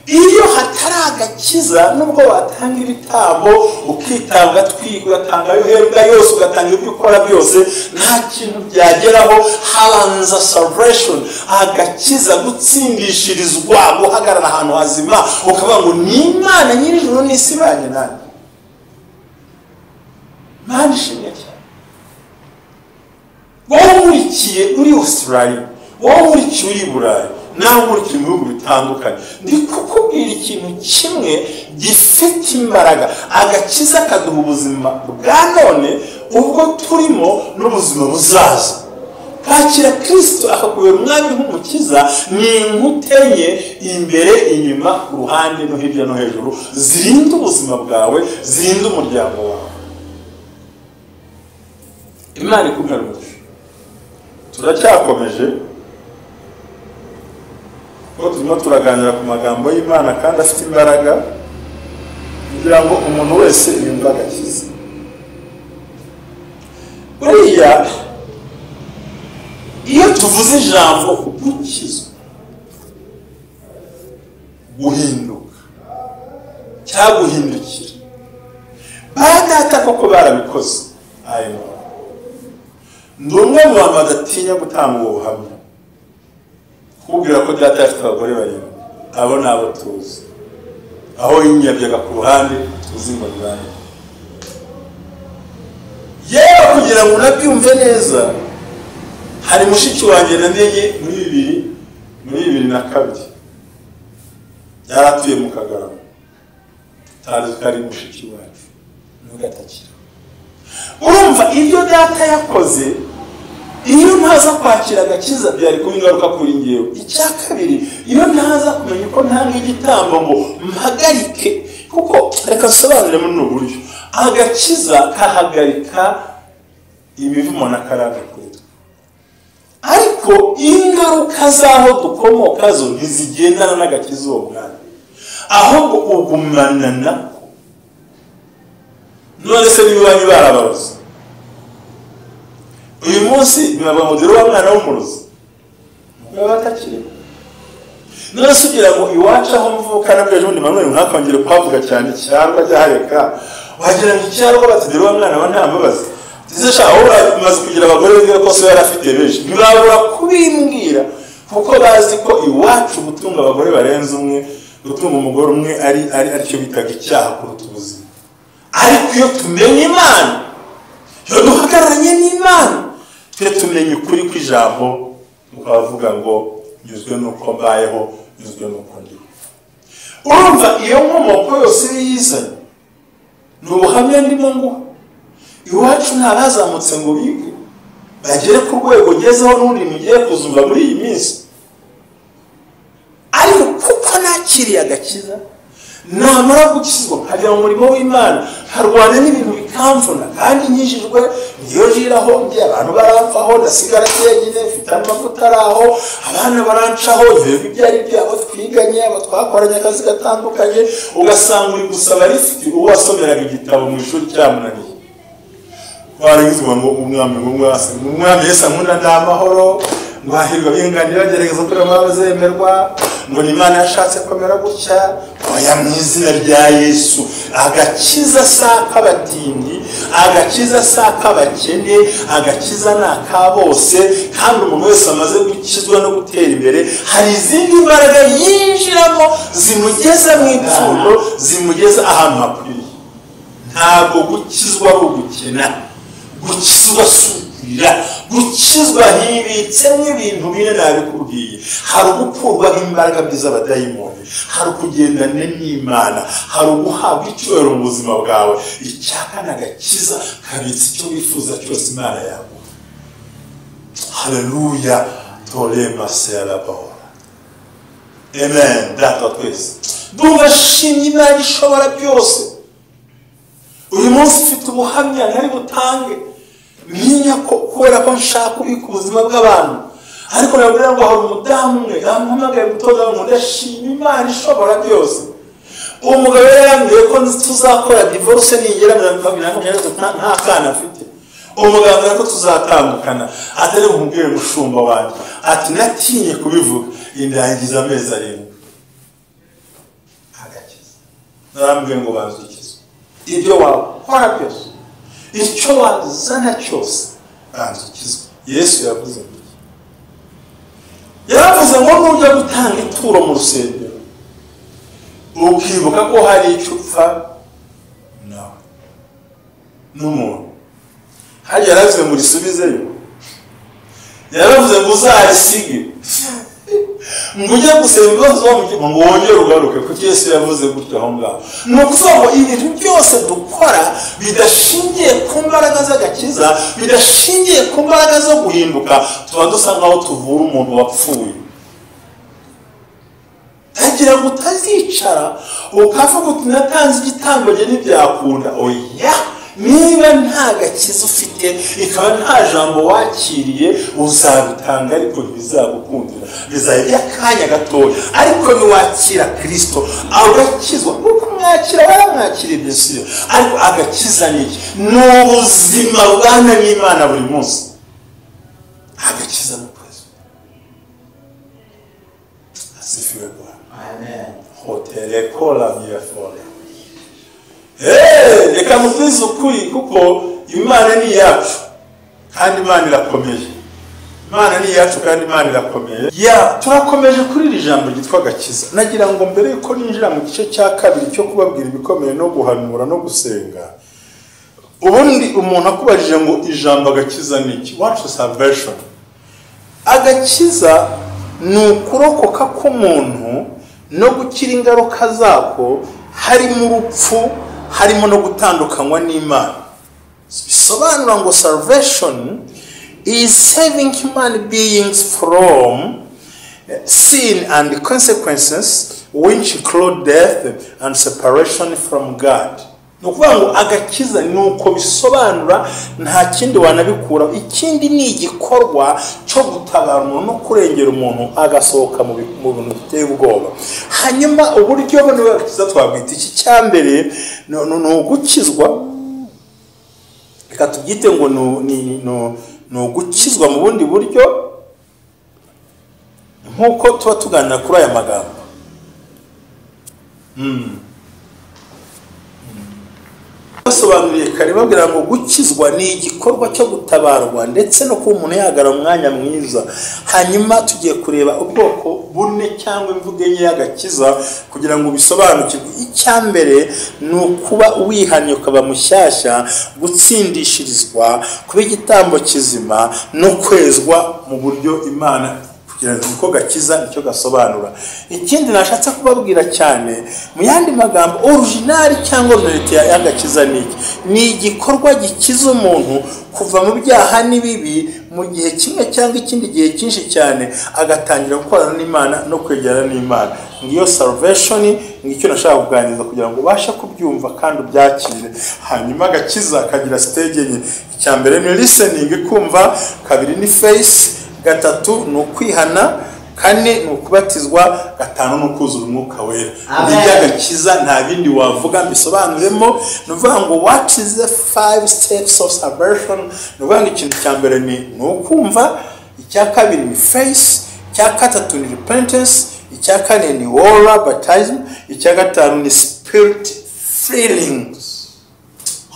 Iyo hatari agakiza, nubwo watanga ibitambo ukitanga twiga, ugatanga yoherwa yose, ugatanga ibyo ukora byose, nta kintu byageraho. Habanza salvation, agakiza, gutsindishirizwa, guhagarara ahantu hazima, ukavuga ngo ni Imana nyir'ijuru n'isi banye nanjye. Imana ishimwe cyane. Wowe nkurikiye uri Australia, wowe nkurikiye uri Burayi, nawe nkurikiye mu bihugu bitandukanye, ndi kukubwira ikintu kimwe gifite imbaraga. Agakiza kaduha ubuzima bwa none, ubwo turimo n'ubuzima buzaza. Kwakira Kristo akakubera umwami nk'umukiza ni inkutenye, imbere, inyuma, ku ruhande no hirya no hejuru, zirinda ubuzima bwawe, zirinda umuryango wawe. Imana ikumira umugisha. Turacyakomeje ko turimo turaganira ku magambo y'Imana kandi afite imbaraga, kugira ngo umuntu wese yumve agakiza. Buriya iyo tuvuze ijambo gukizwa, guhinduka cyangwa guhindukira, ba data koko barabikoze. Ayo ndi umwe mu bantu badatinya gutanga ubu buhamya, kubwira ko data afite abagore barindwi, abo ni abo tuzi, aho yinyabyaga ku ruhande tuzi ngo ni bande. Yewe kugira ngo unabyumve neza, hari mushiki wanjye namenye muri 2002, yaratuye mu Kagarama, tazi ko ari mushiki wacu n'ugatakira. Urumva ibyo data yakoze, iyo ntaza kwakira agakiza byari kuba ingaruka kuri ngewe. Icya kabiri, iyo ntaza kumenya ko ntanga igitambo ngo mpagarike, kuko reka nsobanure muri ubu buryo, agakiza kahagarika imivumo n'akaraga kuri twe, ariko ariko ingaruka z'aho dukomoka zo ntizigendana n'agakiza uwo mwanya, ahubwo ugumana nako. None se niba bari barabarozi uyu munsi bibaba mudiro wa mwana w'umurozi baba batakiri. None se ugira ngo iwacu aho mvuka nabwo ejo bundi Manuel ntakongere kuhavuga cyane cyangwa ryahareka wagira ngo icyarwa batidiro wa mwana wa nta mbabazi zisha aho bamaze kugira abagore b'ingo ko so yarafite benshi ntibabura kubimbwira kuko bazi ko iwacu gutunga abagore barenze umwe, gutunga umugore umwe ari cyo bitaga icyaha kuruta ubuzima. Ariko iyo tumenye Imana, iyo duhagararanye n'Imana, twe tumenye ukuri kw'ijambo, tukavuga ngo nyuzwe nuko mbayeho, nyuzwe nuko ndiho. Urumva iyo nkomoko yose yizanye ni ubuhamya ndimo nguha. Iwacu ntabazamutse ngo bige bagere ku rwego gezeho n'undi mugiye kuzumva muri iyi minsi, ariko kuko nakiriye agakiza namara gukizwa nkajya mu murimo w'Imana harwana n'ibintu bikamvuna kandi nkijijwe niyo jiraho njye abantu barapfaho ndasigara cyenyine mfite amavuta araho abana barancaho ibyo byari byabo twiganye abo twakoranye akazi gatandukanye, ugasanga uri gusaba rifite uwo wasomeraga igitabo mu ishuri cyamunaniye warigizwa ngo umwami Yesu nkunda ndamahoro ngo hahirwa binganira bagerageza kuri amazemerwa ngo Imana yashatse komera gutya oya mu izina rya Yesu. Agakiza saka abatindi, agakiza saka abakene, agakiza naka bose, kandi umuntu wese amaze gukizwa no gutera imbere hari izindi mbaraga yinjiramo zimugeza mu ipfundo, zimugeza ahantu hakwiriye. Ntabwo gukizwa ari ugukena, gukizwa sukira, gukizwa hibitsemo ibintu bine nabikubwiye. Hari ugukurwaho imbaraga by'abadayimoni, hari ukugendana n'Imana, hari uguhabwa icyubahiro mu buzima bwawe. Icyaka n'agakiza kabitse icyo wifuza cyose Imana yaguha. Haleluya, torema serabahora. Amen. Data twese ndumvashimye Imana ishobora byose. Uyu munsi ufite ubuhamya ntari butange, menya ko kubera ko nshaka kubika ubuzima bw'abantu, ariko nabwira ngo hari umudamu umwe yamuhamagaye gutoza ngo ndashima Imana ishobora byose. Uwo mugabo yarambwiye ko tuzakora divorce nigera mu 2023 nta kana afite. Umugabo yambwiye ko tuzatandukana, atari umubwire Mushumba wanjye ati natinye kubivuga indangiza amezi 7. Agakiza narambwiye ngo bazukizwe ibyo wakora byose, icyo wazana cyose bazukizwe. Yesu yavuze ngo nujya gutanga ituro mu rusengero ukibuka ko hari icyo upfa nawe n'umuntu hajya yaravuze ngo risubizeyo, yaravuze ngo uzarisige ngo ujye gusenga ibibazo bamugira ngo wongere ugaruke, kuko Yesu yavuze gutyo aho ngaho. Ni ukuvuga ngo ibintu byose dukora bidashingiye ku mbaraga z'agakiza, bidashingiye ku mbaraga zo guhinduka, tuba dusa nkaho tuvura umuntu wapfuye. Agira ngo utazicara ukavuga uti natanze igitambo njye ntibyakunda. Oya, niba nta gakiza ufite ikaba nta jambo wakiriye uzabitanga ariko ntibizagukundira, bizaba by'akanya gatoya. Ariko niwakira Kristo agakizwa, kuko mwakira baramwakira Yesu, ariko agakiza ni iki? Ni ubuzima bwana n'Imana buri munsi. Agakiza ni kwezi. Asifiwe Bwana. Amen. Hotele kola miyafora. Reka mubwize ukuri kuko Imana ni yacu kandi Imana irakomeye. Imana ni yacu kandi Imana irakomeye. Turakomeje kuri iri jambo ryitwa agakiza. Nagira ngo mbere yuko ninjira mu gice cya kabiri cyo kubabwira ibikomeye no guhanura no gusenga, ubundi umuntu akubajije ngo ijambo agakiza ni iki? What is salvation? Agakiza ni ukurokoka k'umuntu no gukira ingaruka zako, harimo urupfu, harimo no gutandukanywa n'Imana. Bisobanura ngo salvation is saving human beings from sin and the consequences which include death and separation from God. ukuvuga ngo agakiza ni uko bisobanura, nta kindi wanabikura. Ikindi ni igikorwa cyo gutabara umuntu no kurengera umuntu agasohoka mu bintu biteye ubwoba. Hanyuma uburyo bwo n'agakiza twabwita iki? Cyambere ni ugukizwa, reka tubyite ngo ni ugukizwa mu bundi buryo, nk'uko tuba tuganira kuri aya magambo. Basobanuriye kare babwira ngo gukizwa ni igikorwa cyo gutabarwa ndetse no kuba umuntu yagara umwanya mwiza. Hanyuma tugiye kureba ubwoko bune cyangwa imvugo enye y'agakiza kugira ngo bisobanukirwe. Icyambere ni ukuba wihanye ukaba mushyashya, gutsindishirizwa, kuba igitambo kizima no kwezwa mu buryo Imana niko gakiza nicyo gasobanura. Ikindi nashatse kubabwira cyane mu yandi magambo, original cyangwa verite y'agakiza ni igikorwa gikiza umuntu kuva mu byaha n'ibibi mu gihe kimwe cyangwa ikindi gihe cyinshi cyane, agatangira gukorana n'Imana no kwegera n'Imana. Ngiyo salvation, ngicyo nashaka kuganiriza kugira ngo ubashe kubyumva kandi ubyakire. Hanyuma agakiza kagira stage enye. Icyambere ni listening, kumva. Kabiri ni face. Gatatu ni ukwihana. Kane ni ukubatizwa. Gatanu ni ukuzura umwuka wera. Iby'agakiza nta bindi wavuga mbisobanuremo. Ni ukuvuga ngo what is the 5 steps of salvation? Ni ukuvuga ngo ikintu cya mbere ni ukumva. Icya kabiri ni faith. Icya gatatu ni repentance. Icya kane ni water baptism. Icya gatanu ni spirit feelings.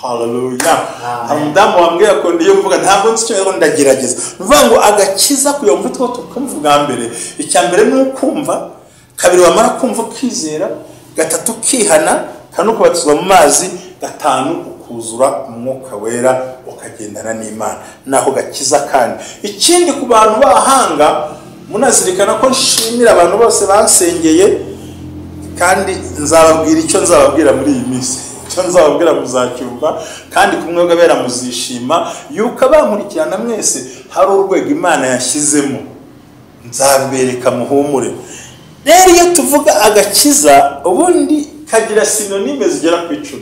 Hallelujah. Umudamu wambwira ko ndiyo mvuga ntabwo nzi icyo ndagerageza. Nuvuga ngo agakiza kuyumva two tukumvuga mbere. Icyambere ni ukumva. Kabiri wamara kumva ukizera. Gatatu ukihana. Kane ukubatizwa mu mazi. Gatanu ukuzura umwuka wera ukagendana n'Imana. Naho gakiza kandi. Ikindi ku bantu bahanga, munazirikana ko nshimira abantu bose bansengeye, kandi nzababwira icyo nzababwira muri iyi minsi. Nzababwira muzacyumva kandi kumwe gabera muzishima yuko abankurikirana mwese hari urwego Imana yashyizemo. Nzabereka muhumure. Rero iyo tuvuga agakiza ubundi kagira synonyme zigera ku 10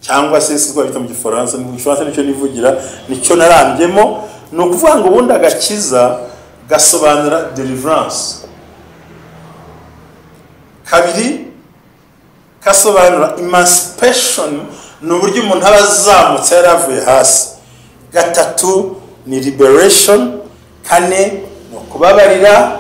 cyangwa se siko bita mu Gifaransa. Mu Gifaransa nicyo nivugira, nicyo narambyemo. Ni ukuvuga ngo ubundi agakiza gasobanura deliverance. Kabiri kasobanura emancipation, ni uburyo umuntu aba azamutse yaravuye hasi. Gatatu ni liberation. Kane ni ukubabarira.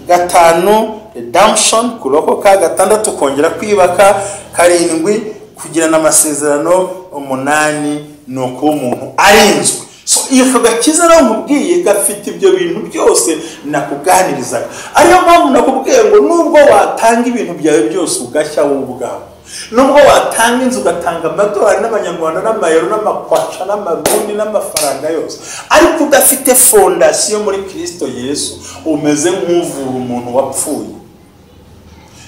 Gatanu redemption, kurokoka. Gatandatu kongera kwibaka. Karindwi kugirana amasezerano. Umunani ni ukuba umuntu arinzwe. So iyo gakiza nawe nkubwiye gafite ibyo bintu byose nakuganirizaga. Ariyo mpamvu nakubwiye ngo nubwo watanga ibintu byawe byose ugashya wowe ubwawe, nubwo watanga inzu ugatanga amadolari n'abanyarwanda n'amayero n'amakwaca n'amarundi n'amafaranga yose, ariko udafite fondasiyo muri Kristo Yesu, umeze nk'uvura umuntu wapfuye.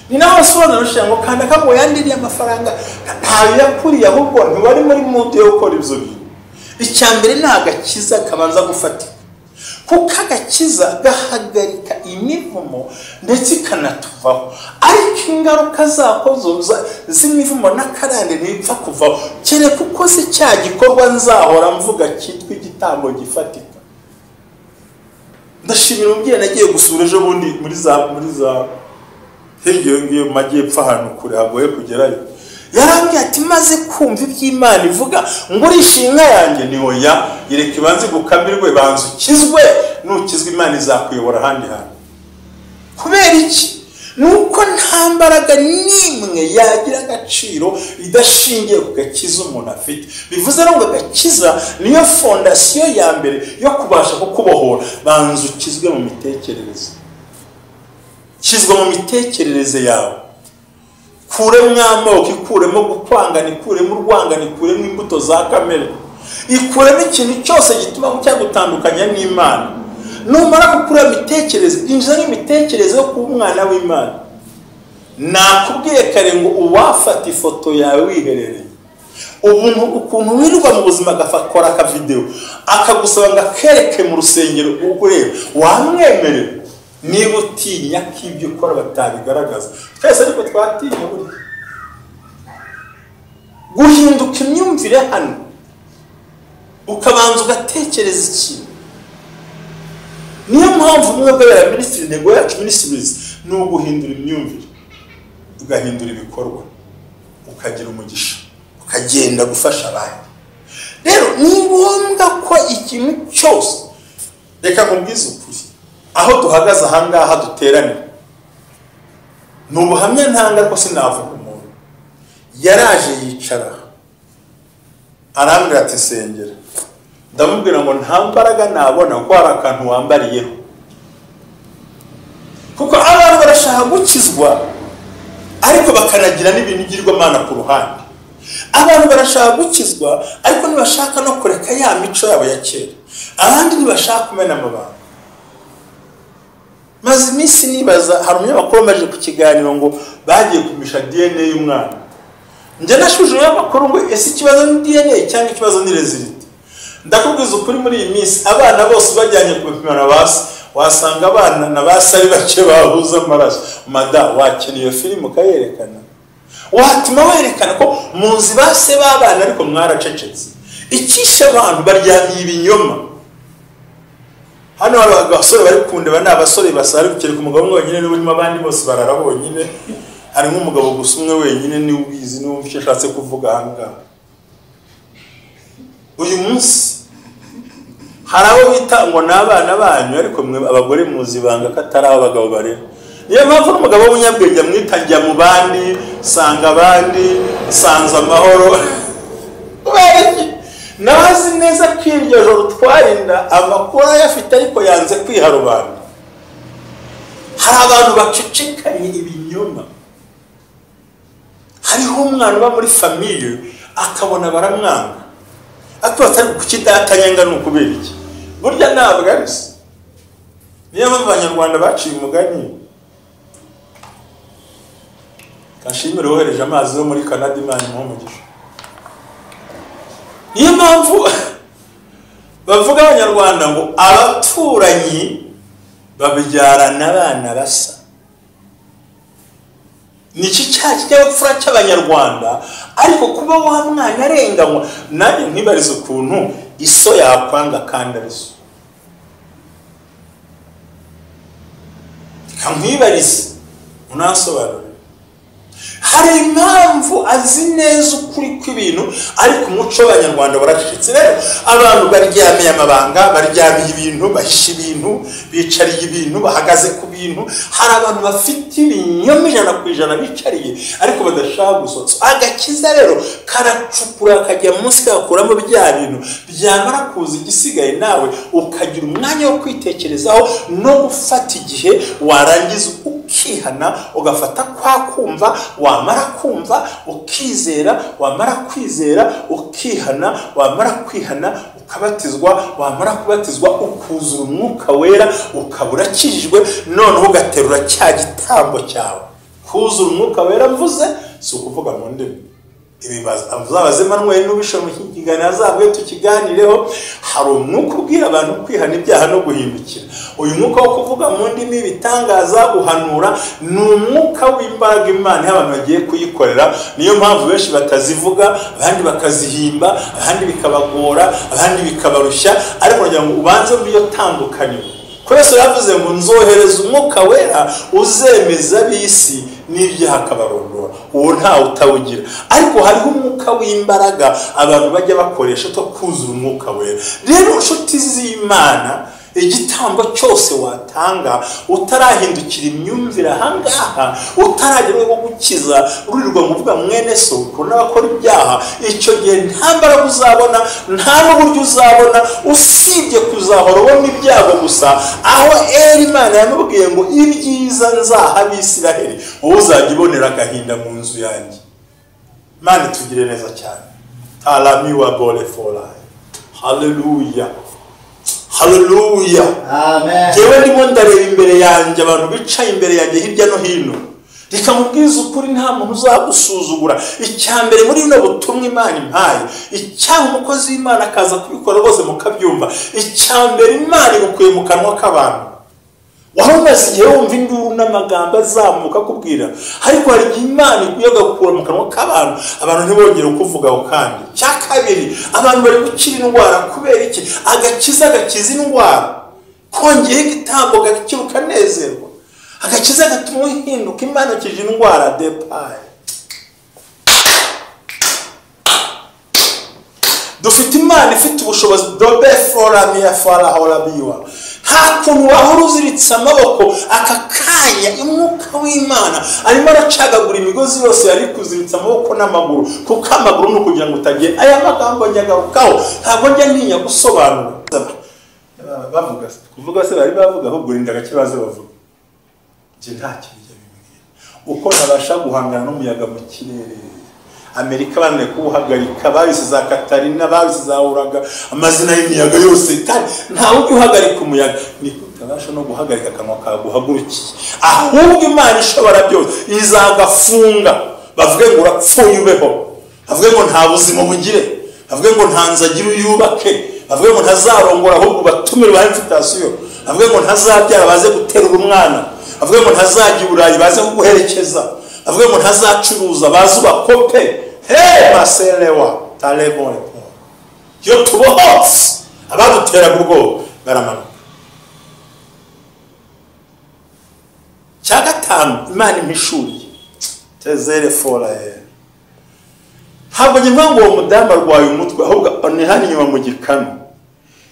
Ni naho sobanura rushango kandi akabo yandiriye amafaranga ntayo yakuriye, ahubwo ntibari muri mutu yo gukora ibyo bintu. Icyambere ni agakiza kabanza gufatika, kuko agakiza gahagarika imivumo ndetse kanatuvaho, ariko ingaruka zako z'imivumo n'akarande ntibipfa kuvaho kereka ukoze cya gikorwa nzahora mvuga cyitwa igitambo gifatika. Ndashimira umubyeyi nagiye gusura ejo bundi muri za hirya ngiyo mu majyepfo ahantu kure hagoye kugerayo. Yarambwiye ati maze kumva iby'Imana ivuga ngo urishe inka yanjye, ni oya, yereka ibanze gukamirwe, banze ukizwe, nukizwe Imana izakuyobora ahandi hantu. Kubera iki? Nuko nta mbaraga n'imwe yagira agaciro idashingiye ku gakiza umuntu afite. Bivuze ngo agakiza niyo fondasiyo ya mbere yo kubasha kukubohora. Banze ukizwe mu mitekerereze. Kizwa mu mitekerereze yawe. Kuremo amoko, ikuremo gukwangana, ikuremo urwangana, ikuremo imbuto za kamere, ikuremo ikintu cyose gituma cyagutandukanya n'Imana. Numara gukura imitekerereze, injira n'imitekerereze yo kuba umwana w'Imana. Nakubwiye kare ngo uwafata ifoto yawe wiherereye, ubuntu ukuntu wirirwa mu buzima agafakora aka video akagusaba ngo akereke mu rusengero ureba, wamwemerera niba utinya ko ibyo ukora batabigaragaza. Twese ariko twatinya guhinduka imyumvire hano ukabanza ugatekereza ikintu. Niyo mpamvu mwebwe ya ministry, intego yacu ministries ni uguhindura imyumvire, ugahindura ibikorwa, ukagira umugisha, ukagenda gufasha abandi. Rero ni ngombwa ko ikintu cyose, reka nkubwize ukuri, aho duhagaze ahangaha duteranira ni ubuhamya ntanga ko sinavuga umuntu yaraje yicara arambwira ati sengera, ndamubwira ngo nta mbaraga nabona ko hari akantu wambariyeho, kuko abantu barashaka gukizwa ariko bakanagira n'ibintu ngirwamana ku ruhande. Abantu barashaka gukizwa ariko ntibashaka no kureka ya mico yabo ya kera. Abandi ntibashaka kumena amabanga. Maze iminsi nibaza, hari umunyamakuru amaze ku kiganiro ngo bagiye kumisha DNA y'umwana. Njye nashuje amakuru ngo ese ikibazo ni DNA cyangwa ikibazo ni result. Ndakubwiza ukuri muri iyi minsi abana bose bajyanye kupimana basi, wasanga abana na basi ari bake bahuza amaraso. Mada wakiniye film ukayerekana, watuma werekana ko munzi base babana ariko mwaracecetse. Ikishe abantu baryamiye ibinyoma. Hano abasore bari kundeba ni abasore basari ku mugabo umwe wenyine n'ubwo abandi bose barara bonyine. Hari nk'umugabo gusa umwe wenyine ni ubizi n'uwo ushatse kuvuga hanga. Uyu munsi hari abo bita ngo n'abana banyu ariko mwe abagore muzi banga katari abagabo bare. Niyo mpamvu n'umugabo w'umunyabwenge amwitangira mu bandi, sanga abandi, sanza amahoro. Nazi neza ko iryo joro twarinda amakuru yafite ariko yanze kwiha rubanda. Hari abantu bacecekanye ibinyoma. Hariho umwana uba muri famiye akabona baramwanga, ariko batari kukidatanyanga n'ukubera iki. Burya ntabwo ari se. Niyo mpamvu Abanyarwanda baciye umugani. Kashimire wohereje amazi yo muri Canada, Imana umugisha. Niyo mpamvu bavuga Abanyarwanda ngo abaturanyi babyarana abana basa. Niki cy'abapfura cy'Abanyarwanda, ariko kuba wa mwana arenganywa. Nanjye nkibariza ukuntu iso yakwanga kandi ari so. Kamwibariza unasobanura. Hari impamvu azi neza ukuri kw'ibintu, ariko umuco w'Abanyarwanda baracecetse. Rero abantu baryamiye amabanga, baryamiye ibintu, bahisha ibintu, bicariye ibintu, bahagaze ku bintu. Hari abantu bafite ibinyoma 100% bicariye ariko badashaka gusotsa. Agakiza rero karacukura akajya munsi kakuramo bya bintu, byamara kuza igisigaye nawe ukagira umwanya wo kwitekerezaho no gufata igihe, warangiza ukihana ugafata kwa kumva, wamara kumva ukizera, wamara kwizera ukihana, wamara kwihana ukabatizwa, wamara kubatizwa ukuzura umwuka wera, ukabura kijijwe, none ugaterura cya gitambo cyawe. Kuzura umwuka wera mvuze si ukuvuga mu ndimi. Ibibazo avuze Manuel n'ubisho mu kiganiro azabwe tukiganireho. Hari umwuka ubwira abantu kwihana ibyaha no guhindukira. Uyu mwuka wo kuvuga mu ndimi bitangaza guhanura ni umwuka w'imbaraga Imana y'abantu bagiye kuyikorera. Niyo mpamvu benshi batazivuga, abandi bakazihimba, abandi bikabagora, abandi bikabarushya, ariko kugira ngo ubanze muri yo tandukaniro. Kwese yavuze ngo nzohereza umwuka wera uzemeza bisi n'ibyaha akabarondora. Uwo nta utawugira. Ariko hariho umwuka w'imbaraga abantu bajya bakoresha to kuzura umwuka wera. Rero nshuti z'Imana, igitambo cyose watanga utarahindukira imyumvire ahangaha, utaragira wo gukiza, ururirwa nguvuga mwene so ko n'abakora ibyaha, icyo gihe nta mbaraga uzabona, nta n'uburyo uzabona, usibye kuzahora ubona ibyago gusa. Aho Imana yamubwiye ngo ibyiza nzaha Abisiraheli, wowe uzajya ibonera agahinda mu nzu yanjye. Imana tugire neza cyane. Talamiwa bole fola. Hallelujah. Hallelujah. Amen. Jewe ndimo ndareba imbere yanjye abantu bicaye imbere yanjye hirya no hino. Reka mubwize ukuri nta muntu uzagusuzugura. Icyambere muri no butumwa Imana impaye, icyaha umukozi w'Imana akaza kubikora bose mukabyumva. Icyambere Imana igukuye mu kanwa k'abantu. warumaze igihe wumva induru n'amagambo azamuka akubwira, ariko hari igihe Imana ikuyaga gukura mu kanwa k'abantu, abantu ntibongere kuvugaho. kandi cya kabiri, abantu bari gukira indwara kubera iki? Agakiza gakiza indwara, kongera igitambo gakira ukanezerwa, agakiza gatuma uhinduka. Imana ikije indwara depaye. Dufite Imana ifite ubushobozi dobe forami ya farahora biwa. Nta kuntu wahora uziritse amaboko aka kanya umwuka w'Imana arimo aracagagura imigozi yose yari kuziritse amaboko n'amaguru, kuko amaguru ni ukugira ngo utagiye. Aya magambo njyagarukaho ntabwo njya ntinya gusobanura. Bavuga kuvuga se bari bavuga ahubwo rindaga kibazo bavuga. Nje nta kintu bibwira. Uko nabasha guhangana n'umuyaga mu kirere. Amerika bane kubuhagarika, babise za Katarina, babise za Uraga, amazina y'imiyaga yose, kandi ntawe uhagarika umuyaga. Ni kutabasha no guhagarika akanwa ka guhagurukiye. Ahubwo Imana ishobora byose izagafunga, bavuge ngo urapfuye ubeho, bavuge ngo nta buzima bugire, bavuge ngo nta nzagira uyubake, bavuge ngo ntazarongora ahubwo batumire ba invitation, bavuge ngo ntazabyara baze guterura umwana, bavuge ngo ntazajya i Burayi baze kuguherekeza, bavuge ngo ntazacuruza baze ubakope. Hey, maselewa talebone po. Yo tubohotse abadutera ubwoba baramanuka. Cya gatanu, Imana impishuriye tezere fora ye. Ntabwo nyuma ngo uwo mudamu arwaye umutwe, ahubwo ni hano inyuma mu gikanu.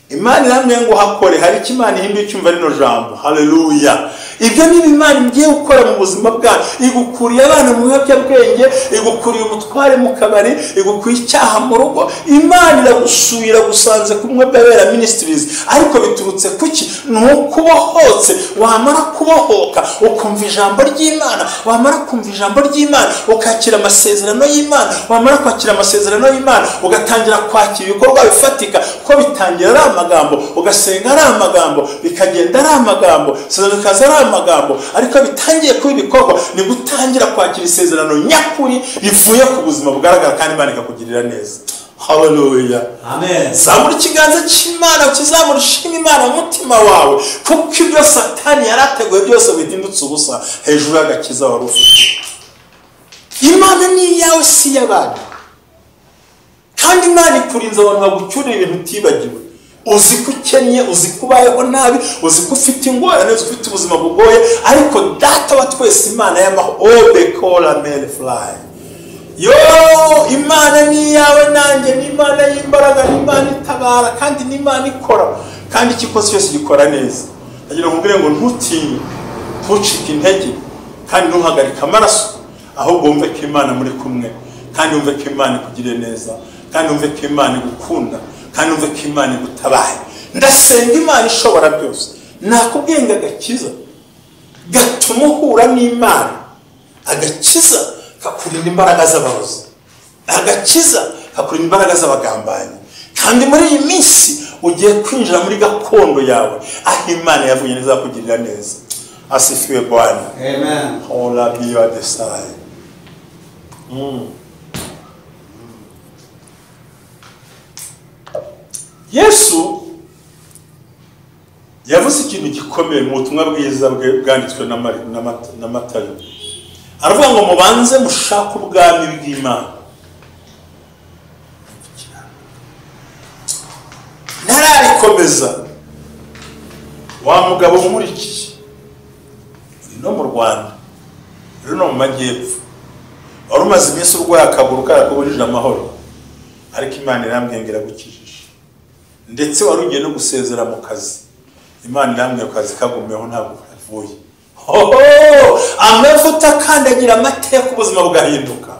Imana iramwe ngo hakore, hari icyo Imana ihinduye cyumva rino jambo. Haleluya. Ibyo ni Imana ngiye gukora mu buzima bwawe. Igukuriye abana mu biyobyabwenge, igukuriye umutware mu kabari, igukuriye icyaha mu rugo. Imana iragusubira gusanze kumwe b'abera ministries, ariko biturutse kuki? Nuko ubohotse. Wamara kubohoka ukumva ijambo ry'Imana, wamara kumva ijambo ry'Imana ukakira amasezerano y'Imana, wamara kwakira amasezerano y'Imana ugatangira kwakira ibikorwa bifatika. Ko bitangira ari amagambo, ugasenga ari amagambo, bikagenda ari amagambo, sezerano kaza ari amagambo, ariko bitangiye kuba ibikorwa ni gutangira kwakira isezerano nyakuri rivuye ku buzima bugaragara, kandi Imana ikakugirira neza. Haleluya. Amen. Zamura ikiganza cy'Imana, ukizamura ushima Imana umutima wawe, kuko ibyo Satani yarateguye byose bidindutse ubusa hejuru y'agakiza wari ufite. Imana ni iyawe, si iy'abantu, kandi Imana ikurinze abantu bagucyurira ibintu utibagiwe. Uzi ko ukennye, uzi ko ubayeho nabi, uzi ko ufite ingorane, uzi ko ufite ubuzima bugoye, ariko data wa twese Imana y'amaho obekola mele fly. Yo, Imana ni iyawe nanjye, ni Imana y'imbaraga, ni Imana itabara, kandi ni Imana ikora, kandi ikikoze cyose gikora neza. Ndagira ngo mbwire ngo ntutinye, ntucike intege, kandi ntuhagarike amaraso, ahubwo wumve ko Imana muri kumwe, kandi wumve ko Imana ikugiriye neza, kandi wumve ko Imana igukunda, kandi wumve ko Imana igutabaye. Ndasenga Imana ishobora byose, nakubwiye ngo agakiza gatuma uhura n'Imana. Agakiza kakurinda imbaraga z'abarozi, agakiza kakurinda imbaraga z'abagambanyi, kandi muri iyi minsi ugiye kwinjira muri gakondo yawe, aho Imana yavuye neza kugirira neza. Asifiwe Bwana. Amen. Hola biwa desai. Yesu yavuze ikintu gikomeye mu butumwa bwiza bwanditswe na Matayo. Aravuga ngo mubanze mushaka ubwami bw'Imana. Ntararikomeza wa mugabo umurikiye, uri no mu Rwanda, uri no mu Majyepfo, wari umaze iminsi urwaye akaguru karakubujije amahoro, ariko Imana irambwiye ngo iragukijije. Ndetse wari ugiye no gusezera mu kazi, Imana irambwiye akazi kagumeho ntabwo kavuye. Amavuta kandagira amateka ubuzima bugahinduka.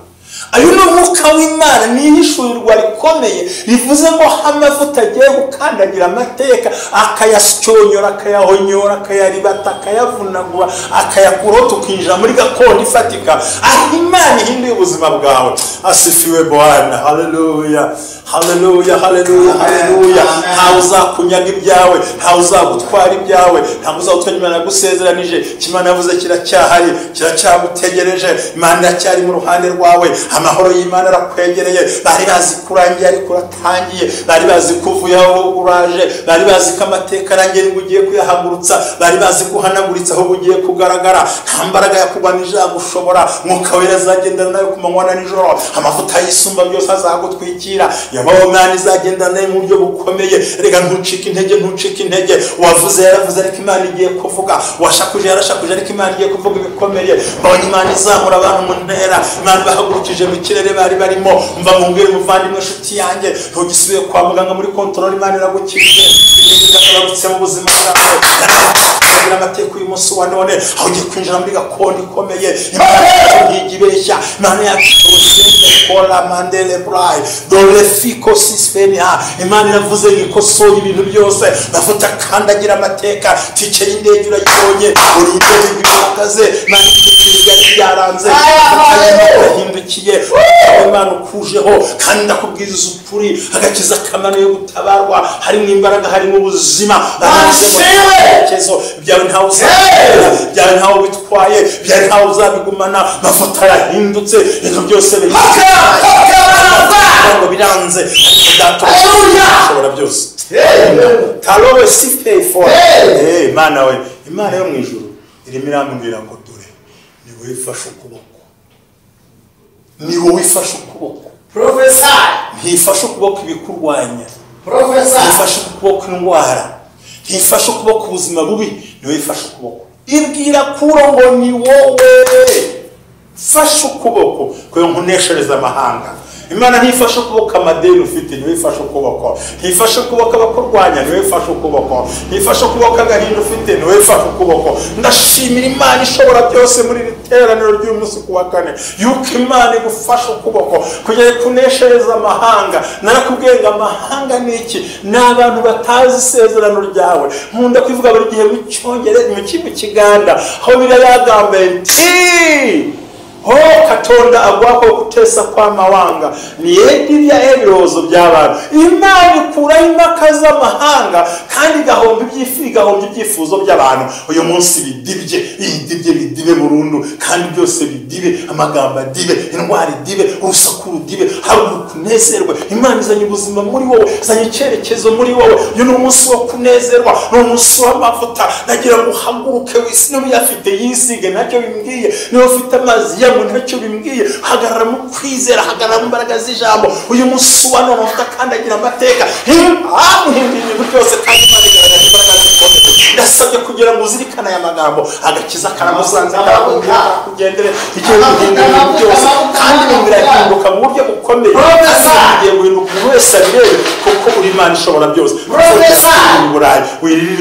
Ayo ni umwuka w'Imana, ni Ahishurirwa rikomeye rivuze ngo amavuta agiye gukandagira amateka, akayasyonyora, akayahonyora, akayaribata, akayavunagura, akayakuraho, tukinjira muri gakondo ifatika, aho Imana ihinduye ubuzima bwawe. Asifiwe Bwana. Haleluya. Haleluya, haleluya, haleluya. Ntawe uzakunyaga ibyawe, ntawe uzagutwara ibyawe, ntawe uzagutwara Imana yagusezeranije. Imana yavuze kiracyahari, kiracyagutegereje. Imana iracyari mu ruhande rwawe. amahoro y'Imana arakwegereye. Bari bazi kurangiye ariko uratangiye, bari bazi kuvuye aho uraje, bari bazi ko amateka arangiye ngo ugiye kuyahagurutsa, bari bazi kuhanaguritsa aho ugiye kugaragara. Nta mbaraga yakugwanije gushobora, Mwuka Wera azagendana nawe ku manywa na nijoro, amavuta y'isumba byose azagutwikira, yabaho Imana izagendana nawe mu buryo bukomeye. Rega ntucike intege, wavuze yaravuze ariko Imana igiye kuvuga, washakuje yarashakuje ariko Imana igiye kuvuga ibikomeye. Mbonye Imana izamura abantu mu ntera, Imana bahagurukije mu kirere bari barimo. Mva mumbwire muvandimwe nshuti yanjye, ntugisubiye kwa muganga muri control, Imana iragukije, iragarutse mu buzima bwawe. Agira amateka uyu munsi wa none, aho ugiye kwinjira muri gakondo ikomeye. Imana ntigibeshya, Imana yacu kola mandele brai dole fiko sispenia. Imana iravuze ikosoye ibintu byose. Mavuta kandagira amateka, tike y'indege urayibonye, urinde bigakaze, Imana ikiri yaranze, yahindukiye. Imana ukujeho kandi ndakubwiza ukuri, agakiza kamano yo gutabarwa, harimo imbaraga, harimo ubuzima. Icyerekezo byawe ntawe uzabera, byawe ntawe bitwaye, byawe ntawe uzabigumana. Mavuta yarahindutse, ibintu byose biranze, ushobora byose. Tarowe sipe for Imana we, Imana yo mu ijuru irimo irambwira ngo dore ni wowe ifashe ukuboko, ni wowe ifashe ukuboko. Professor ntifashe ukuboko ibikurwanya, Professor ntifashe ukuboko indwara, ntifashe ukuboko ubuzima bubi, ni wowe ifashe ukuboko. Ibwira kuro ngo ni wowe fashe ukuboko kuyo nkuneshereza amahanga. Imana ntifashe ukuboko amadeni ufite, niwe ifashe ukuboko. Ntifashe ukuboko abakurwanya, niwe ifashe ukuboko. Ntifashe ukuboko agahinda ufite, niwe ifashe ukuboko. Ndashimira Imana ishobora byose muri iteraniro ry'uyu munsi kuwa kane, yuko Imana igufashe ukuboko kugira kuneshereza amahanga. Narakubwiye ngo amahanga ni iki? Ni abantu batazi isezerano ryawe. Nkunda kwivuga buri gihe mu Cyongereza, mu Kiganda, aho birayagambaye nti Katonda agwako kutesa kwa mawanga ni ebibya ebirozo by'abantu. Imana ikuraho impaka z'amahanga kandi igahomba ibyifuzo by'abantu. Uyu munsi bidibe burundu, kandi byose bidibe, amagambo adibe, indwara idibe, urusaku rudibe, haguruka kunezerwa. Imana izanye ubuzima muri wowe, izanye icyerekezo muri wowe. Uyu ni umunsi wo kunezerwa, ni umunsi w'amavuta. Nagira ngo uhaguruke wisi n'ubuyafite yisige, ntacyo bimbwiye. Niba ufite amazi ntacyo bimbwiye, hagarara mu kwizera, hagarara mu mbaraga z'ijambo. Uyu munsi wa none utakandagira amateka, amuhindura ibintu byose kandi Imana igaragaza imbaraga zikomeye. Ndasabye kugira ngo uzirikane aya magambo, agakiza karamusanze kugendere igihe guhindura ibintu byose, kandi birahinduka mu buryo bukomeye. Igiye guhinduka umuntu wese abirebe, kuko uri Imana ishobora byose. Wirira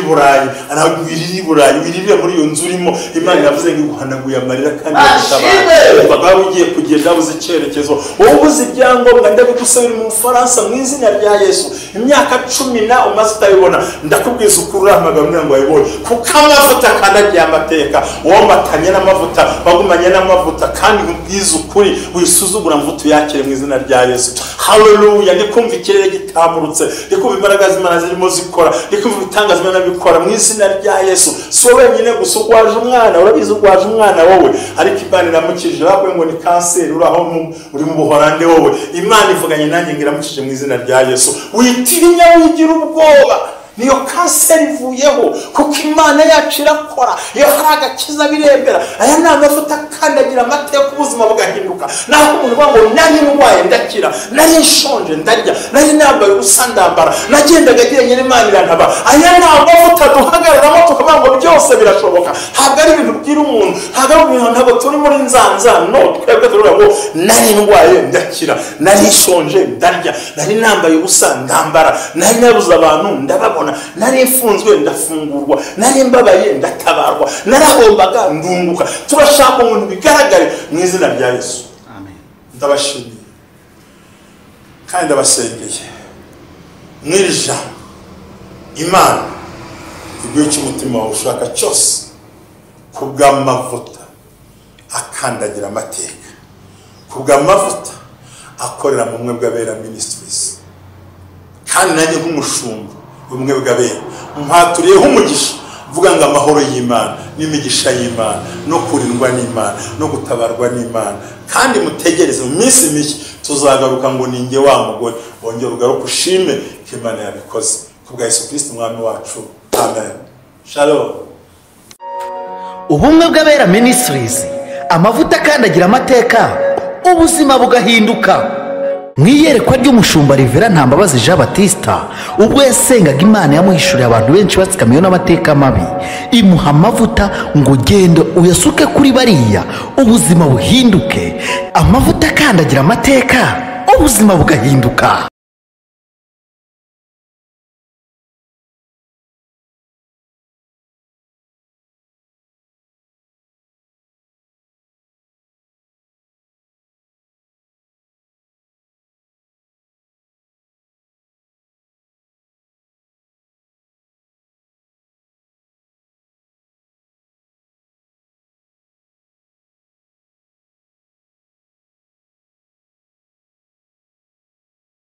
i Burayi, wirire muri iyo nzu urimo. Imana yavuze ngo iguhanaguye amarira kandi yagutabara. Baga ugiye kugenda uzi icyerekezo, wowe uzi ibyangombwa, ndabigusabira mu Bufaransa mu izina rya Yesu. Imyaka 10 umaze utabibona, ndakubwiza ukuri amagambo ngo ayibone, kuko amavuta kandagiye amateka. Womatanye n'amavuta, bagumanye n'amavuta, kandi ubwiza ukuri, wisuzugura mvutu yakire mu izina rya Yesu. Hallelujah. Ndikumva ikirere gitamurutse, ndikumva imbaraga z'Imana zirimo zikora, ndikumva ibitangaza Imana bikora mu izina rya Yesu. Si wowe wenyine gusa ugwaje umwana, urabizi ugwaje umwana wowe, ariko Imana iramukije. Bakwe ngo ni kanseri, uraho uri mu Buholande wowe. Imana ivuganye nanjye ngo iramukije mu izina rya Yesu. Witinya, wigira ubwoba, niyo kanseri ivuyeho, kuko Imana yacu irakora. Iyo hari agakiza birembera. Aya ni amavuta kandagira amateka, ubuzima bugahinduka. Naho umuntu ngo nari ndwaye ndakira, nari nshonje ndarya, nari nambaye ubusa ndambara, nagendaga agiye Imana irantaba. Aya ni amavuta duhagararamo tukavuga ngo byose birashoboka. Ntabwo ari ibintu bwira umuntu, ntabwo turi muri nzanza, no, twebwe turavuga ngo nari ndwaye ndakira, nari nshonje ndarya, nari nambaye ubusa ndambara, nari nabuze abantu ndababona, nari mfunzwe ndafungurwa, nari mbabaye ndatabarwa, narahombaga ndunguka. Turashaka umuntu bigaragare mu izina rya Yesu. Amen. Ndabashimiye kandi ndabasengeye mwirija Imana iguhe cy'umutima wawe ushaka cyose, kubw'amavuta akandagira amateka, kubw'amavuta akorera mu bumwe bw'abera ministries. Kandi nanjye nk'umushumba ubumwe bw'abera mpaturiyeho umugisha, vuga ngo amahoro y'Imana n'imigisha y'Imana no kurindwa n'Imana no gutabarwa n'Imana. Kandi mutegereze mu minsi mike tuzagaruka ngo ninge wa mugore wongera ugaruka ushime ko Imana yabikoze kubwa Yesu Kristo umwami wacu. Amen. Shalom. Ubumwe bw'abera Ministries, amavuta kandi agira amateka, ubuzima bugahinduka. Mwiyerekwa ry'umushumba Rivera Ntambabazi Jean Baptiste ubwo yasengaga Imana yamuhishuriye abantu benshi batsikamiye n'amateka mabi, imuha amavuta ngo gende uyasuke kuri bariya ubuzima buhinduke. Amavuta kandi agira amateka, ubuzima bugahinduka.